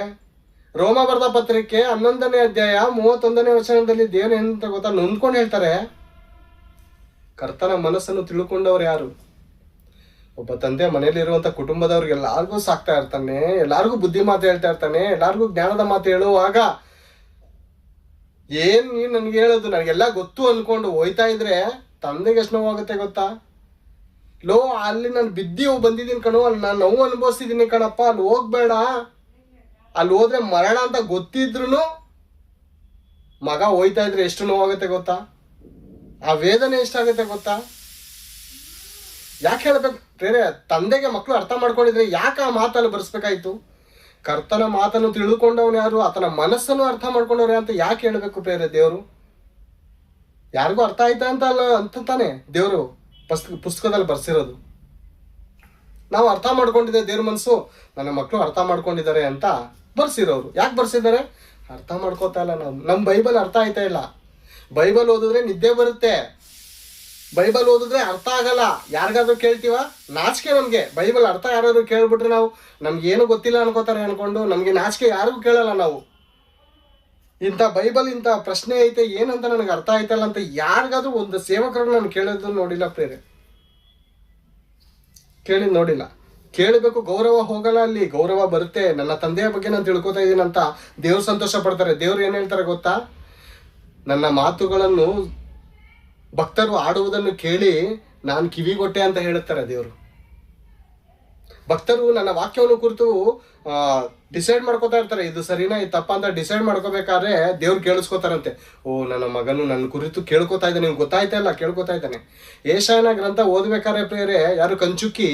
ರೋಮ ಬರೆದ ಪತ್ರಿಕೆ 11ನೇ ಅಧ್ಯಾಯ 31ನೇ ವಚನದಲ್ಲಿ ದೇವರು ಏನಂತ ಗೊತ್ತಾ? ನೊಂದ್ಕೊಂಡು ಹೇಳ್ತಾರೆ, ಕರ್ತನ ಮನಸ್ಸನ್ನು ತಿಳ್ಕೊಂಡವ್ರು ಯಾರು? ಒಬ್ಬ ತಂದೆ ಮನೆಯಲ್ಲಿರುವಂಥ ಕುಟುಂಬದವ್ರಿಗೆ ಎಲ್ಲಾರ್ಗೂ ಸಾಕ್ತಾ ಇರ್ತಾನೆ, ಎಲ್ಲಾರ್ಗೂ ಬುದ್ಧಿ ಮಾತು ಹೇಳ್ತಾ ಇರ್ತಾನೆ, ಎಲ್ಲಾರ್ಗೂ ಜ್ಞಾನದ ಮಾತು ಹೇಳುವಾಗ ಏನ್ ನೀನು ನನಗೆ ಹೇಳೋದು, ನನಗೆಲ್ಲ ಗೊತ್ತು ಅನ್ಕೊಂಡು ಹೋಯ್ತಾ ಇದ್ರೆ ತಂದೆಗೆ ಎಷ್ಟು ನೋವಾಗುತ್ತೆ ಗೊತ್ತಾ? ಲೋ, ಅಲ್ಲಿ ನಾನು ಬಂದಿದ್ದೀನಿ ಕಣೋ, ಅಲ್ಲಿ ನಾನು ನೋವು ಅನುಭವಿಸಿದ್ದೀನಿ ಕಣಪ್ಪ, ಅಲ್ಲಿ ಹೋಗ್ಬೇಡ. ಅಲ್ಲಿ ಹೋದ್ರೆ ಮರಣ ಅಂತ ಗೊತ್ತಿದ್ರು ಮಗ ಹೋಯ್ತಾ ಇದ್ರೆ ಎಷ್ಟು ನೋವಾಗುತ್ತೆ ಗೊತ್ತಾ? ಆ ವೇದನೆ ಎಷ್ಟಾಗುತ್ತೆ ಗೊತ್ತಾ? ಯಾಕೆ ಹೇಳ್ಬೇಕು ಬೇರೆ? ತಂದೆಗೆ ಮಕ್ಕಳು ಅರ್ಥ ಮಾಡ್ಕೊಂಡಿದ್ರೆ ಯಾಕೆ ಆ ಮಾತನ್ನು ಬರ್ಸ್ಬೇಕಾಯ್ತು? ಕರ್ತನ ಮಾತನ್ನು ತಿಳ್ಕೊಂಡವನು ಯಾರು? ಆತನ ಮನಸ್ಸನ್ನು ಅರ್ಥ ಮಾಡ್ಕೊಂಡವ್ರು ಅಂತ ಯಾಕೆ ಹೇಳ್ಬೇಕು ಬೇರೆ? ದೇವರು ಯಾರಿಗೂ ಅರ್ಥ ಆಯ್ತಾ ಅಂತ ಅಲ್ಲ ಅಂತ ತಾನೆ ದೇವರು ಪುಸ್ತಕದಲ್ಲಿ ಬರ್ಸಿರೋದು. ನಾವು ಅರ್ಥ ಮಾಡ್ಕೊಂಡಿದ್ದೆ, ದೇವ್ರ ಮನಸ್ಸು ನನ್ನ ಮಕ್ಕಳು ಅರ್ಥ ಮಾಡ್ಕೊಂಡಿದ್ದಾರೆ ಅಂತ ಬರ್ಸಿರೋರು. ಯಾಕೆ ಬರ್ಸಿದ್ದಾರೆ? ಅರ್ಥ ಮಾಡ್ಕೋತಾ ಇಲ್ಲ ನಾವು. ನಮ್ಮ ಬೈಬಲ್ ಅರ್ಥ ಆಯ್ತಾ ಇಲ್ಲ. ಬೈಬಲ್ ಓದಿದ್ರೆ ನಿದ್ದೆ ಬರುತ್ತೆ, ಬೈಬಲ್ ಓದಿದ್ರೆ ಅರ್ಥ ಆಗಲ್ಲ. ಯಾರಿಗಾದ್ರೂ ಕೇಳ್ತೀವ? ನಾಚಿಕೆ ನಮಗೆ. ಬೈಬಲ್ ಅರ್ಥ ಯಾರಾದ್ರೂ ಕೇಳ್ಬಿಟ್ರೆ ನಾವು ನಮ್ಗೆ ಏನು ಗೊತ್ತಿಲ್ಲ ಅನ್ಕೋತಾರೆ ಅನ್ಕೊಂಡು ನಮಗೆ ನಾಚಿಕೆ, ಯಾರಿಗೂ ಕೇಳಲ್ಲ ನಾವು. ಇಂಥ ಬೈಬಲ್ ಇಂಥ ಪ್ರಶ್ನೆ ಐತೆ ಏನಂತ ನನಗೆ ಅರ್ಥ ಆಯ್ತಲ್ಲ ಅಂತ ಯಾರಿಗಾದ್ರೂ ಒಂದು ಸೇವಕರನ್ನು ನಾನು ಕೇಳೋದು ನೋಡಿಲ್ಲ ಪ್ರೇರೆ, ಕೇಳಿದ್ ನೋಡಿಲ್ಲ. ಕೇಳಬೇಕು, ಗೌರವ ಹೋಗಲ್ಲ, ಅಲ್ಲಿ ಗೌರವ ಬರುತ್ತೆ. ನನ್ನ ತಂದೆಯ ಬಗ್ಗೆ ನಾನು ತಿಳ್ಕೊತಾ ಇದ್ದೀನಿ ಅಂತ ದೇವ್ರು ಸಂತೋಷ ಪಡ್ತಾರೆ. ದೇವ್ರು ಏನು ಹೇಳ್ತಾರೆ ಗೊತ್ತಾ? ನನ್ನ ಮಾತುಗಳನ್ನು ಭಕ್ತರು ಆಡುವುದನ್ನು ಕೇಳಿ ನಾನು ಕಿವಿಗೊಟ್ಟೆ ಅಂತ ಹೇಳುತ್ತಾರೆ ದೇವರು. ಭಕ್ತರು ನನ್ನ ವಾಕ್ಯವನ್ನು ಕುರಿತು ಡಿಸೈಡ್ ಮಾಡ್ಕೋತಾ ಇರ್ತಾರೆ, ಇದು ಸರಿನಾ ಇದು ತಪ್ಪ ಅಂತ ಡಿಸೈಡ್ ಮಾಡ್ಕೋಬೇಕಾದ್ರೆ ದೇವ್ರು ಕೇಳಿಸ್ಕೋತಾರಂತೆ. ಓ, ನನ್ನ ಮಗನು ನನ್ನ ಕುರಿತು ಕೇಳ್ಕೊತಾ ಇದ್ದಾನೆ, ನಿಮ್ಗೆ ಗೊತ್ತಾಯ್ತಾ ಇಲ್ಲ, ಕೇಳ್ಕೊತಾ ಇದ್ದಾನೆ. ಏಷಾಯನ ಗ್ರಂಥ ಓದ್ಬೇಕಾದ್ರೆ ಪ್ರೇರೆ ಯಾರು ಕಂಚುಕಿ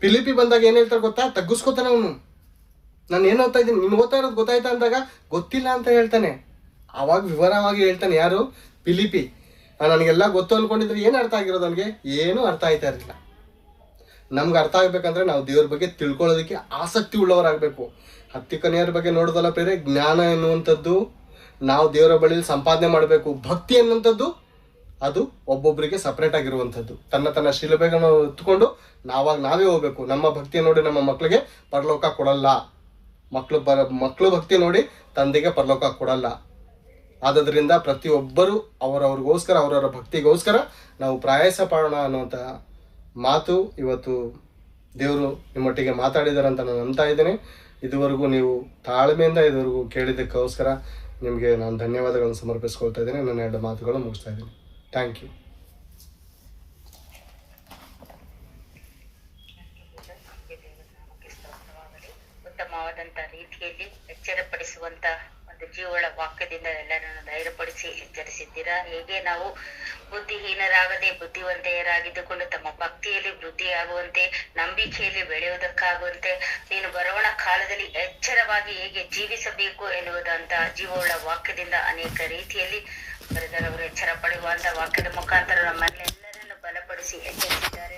ಫಿಲಿಪಿ ಬಂದಾಗ ಏನ್ ಹೇಳ್ತಾರೆ ಗೊತ್ತಾ? ತಗ್ಗಿಸ್ಕೋತಾನೆ ಅವನು. ನಾನು ಏನು ಓದ್ತಾ ಇದ್ದೀನಿ, ನೀನು ಓದ್ತಾ ಇರೋದು ಗೊತ್ತಾಯ್ತಾ ಅಂದಾಗ ಗೊತ್ತಿಲ್ಲ ಅಂತ ಹೇಳ್ತಾನೆ. ಆವಾಗ ವಿವರವಾಗಿ ಹೇಳ್ತಾನೆ. ಯಾರು? ಫಿಲಿಪಿ. ನನಗೆಲ್ಲ ಗೊತ್ತು ಅಂದ್ಕೊಂಡಿದ್ರೆ ಏನು ಅರ್ಥ ಆಗಿರೋದು ನನಗೆ? ಏನೂ ಅರ್ಥ ಆಯ್ತಾ ಇರಲಿಲ್ಲ. ನಮ್ಗೆ ಅರ್ಥ ಆಗ್ಬೇಕಂದ್ರೆ ನಾವು ದೇವ್ರ ಬಗ್ಗೆ ತಿಳ್ಕೊಳ್ಳೋದಕ್ಕೆ ಆಸಕ್ತಿ ಉಳ್ಳವರಾಗಬೇಕು. ಹತ್ತಿ ಕನ್ಯರ ಬಗ್ಗೆ ನೋಡೋದಲ್ಲ ಪ್ರೇರೆ, ಜ್ಞಾನ ಎನ್ನುವಂಥದ್ದು ನಾವು ದೇವರ ಬಳಿಯಲ್ಲಿ ಸಂಪಾದನೆ ಮಾಡಬೇಕು. ಭಕ್ತಿ ಎನ್ನುವಂಥದ್ದು ಅದು ಒಬ್ಬೊಬ್ಬರಿಗೆ ಸಪ್ರೇಟ್ ಆಗಿರುವಂಥದ್ದು. ತನ್ನ ಶಿಲುಬೆಗಳನ್ನು ಎತ್ಕೊಂಡು ನಾವೇ ಹೋಗ್ಬೇಕು. ನಮ್ಮ ಭಕ್ತಿ ನೋಡಿ ನಮ್ಮ ಮಕ್ಕಳಿಗೆ ಪರಲೋಕ ಕೊಡಲ್ಲ. ಮಕ್ಕಳು ಭಕ್ತಿ ನೋಡಿ ತಂದೆಗೆ ಪರಲೋಕ ಕೊಡಲ್ಲ. ಆದದ್ರಿಂದ ಪ್ರತಿಯೊಬ್ಬರು ಅವರವ್ರಿಗೋಸ್ಕರ ಅವರವರ ಭಕ್ತಿಗೋಸ್ಕರ ನಾವು ಪ್ರಯಾಸ ಪಡೋಣ ಅನ್ನುವಂಥ ಮಾತು ಇವತ್ತು ದೇವರು ನಿಮ್ಮೊಟ್ಟಿಗೆ ಮಾತಾಡಿದಾರಂತ ನಾನು ನಂಬ್ತಾ ಇದ್ದೇನೆ. ಇದುವರೆಗೂ ನೀವು ತಾಳ್ಮೆಯಿಂದ ಇದುವರೆಗೂ ಕೇಳಿದ್ದಕ್ಕೋಸ್ಕರ ನಿಮಗೆ ನಾನು ಧನ್ಯವಾದಗಳನ್ನು ಸಮರ್ಪಿಸ್ಕೊಳ್ತಾ ಇದ್ದೇನೆ. ನನ್ನ 2 ಮಾತುಗಳು ಮುಗಿಸ್ತಾ ಇದ್ದೀನಿ. Thank you. ಉತ್ತಮವಾದಂತ ರೀತಿಯಲ್ಲಿ ಎಚ್ಚರಪಡಿಸುವಂತ ಒಂದು ಜೀವಳ ವಾಕ್ಯದಿಂದ ಎಲ್ಲರನ್ನು ಧೈರ್ಯಪಡಿಸಿ ಎಚ್ಚರಿಸಿದ್ದೀರಾ. ಹೇಗೆ ನಾವು ಬುದ್ಧಿಹೀನರಾಗದೆ ಬುದ್ಧಿವಂತೆಯರಾಗಿದ್ದುಕೊಂಡು ತಮ್ಮ ಭಕ್ತಿಯಲ್ಲಿ ವೃದ್ಧಿಯಾಗುವಂತೆ, ನಂಬಿಕೆಯಲ್ಲಿ ಬೆಳೆಯುವುದಕ್ಕಾಗುವಂತೆ, ನೀನು ಬರೋಣ ಕಾಲದಲ್ಲಿ ಎಚ್ಚರವಾಗಿ ಹೇಗೆ ಜೀವಿಸಬೇಕು ಎನ್ನುವುದಂತ ಜೀವವುಳ್ಳ ವಾಕ್ಯದಿಂದ ಅನೇಕ ರೀತಿಯಲ್ಲಿ ಬರೆದರವರು ಎಚ್ಚರ ಪಡೆಯುವಂತ ವಾಕ್ಯದ ಮುಖಾಂತರ ನಮ್ಮನ್ನೆಲ್ಲರನ್ನು ಬಲಪಡಿಸಿ ಎಚ್ಚರಿಸಿದ್ದಾರೆ.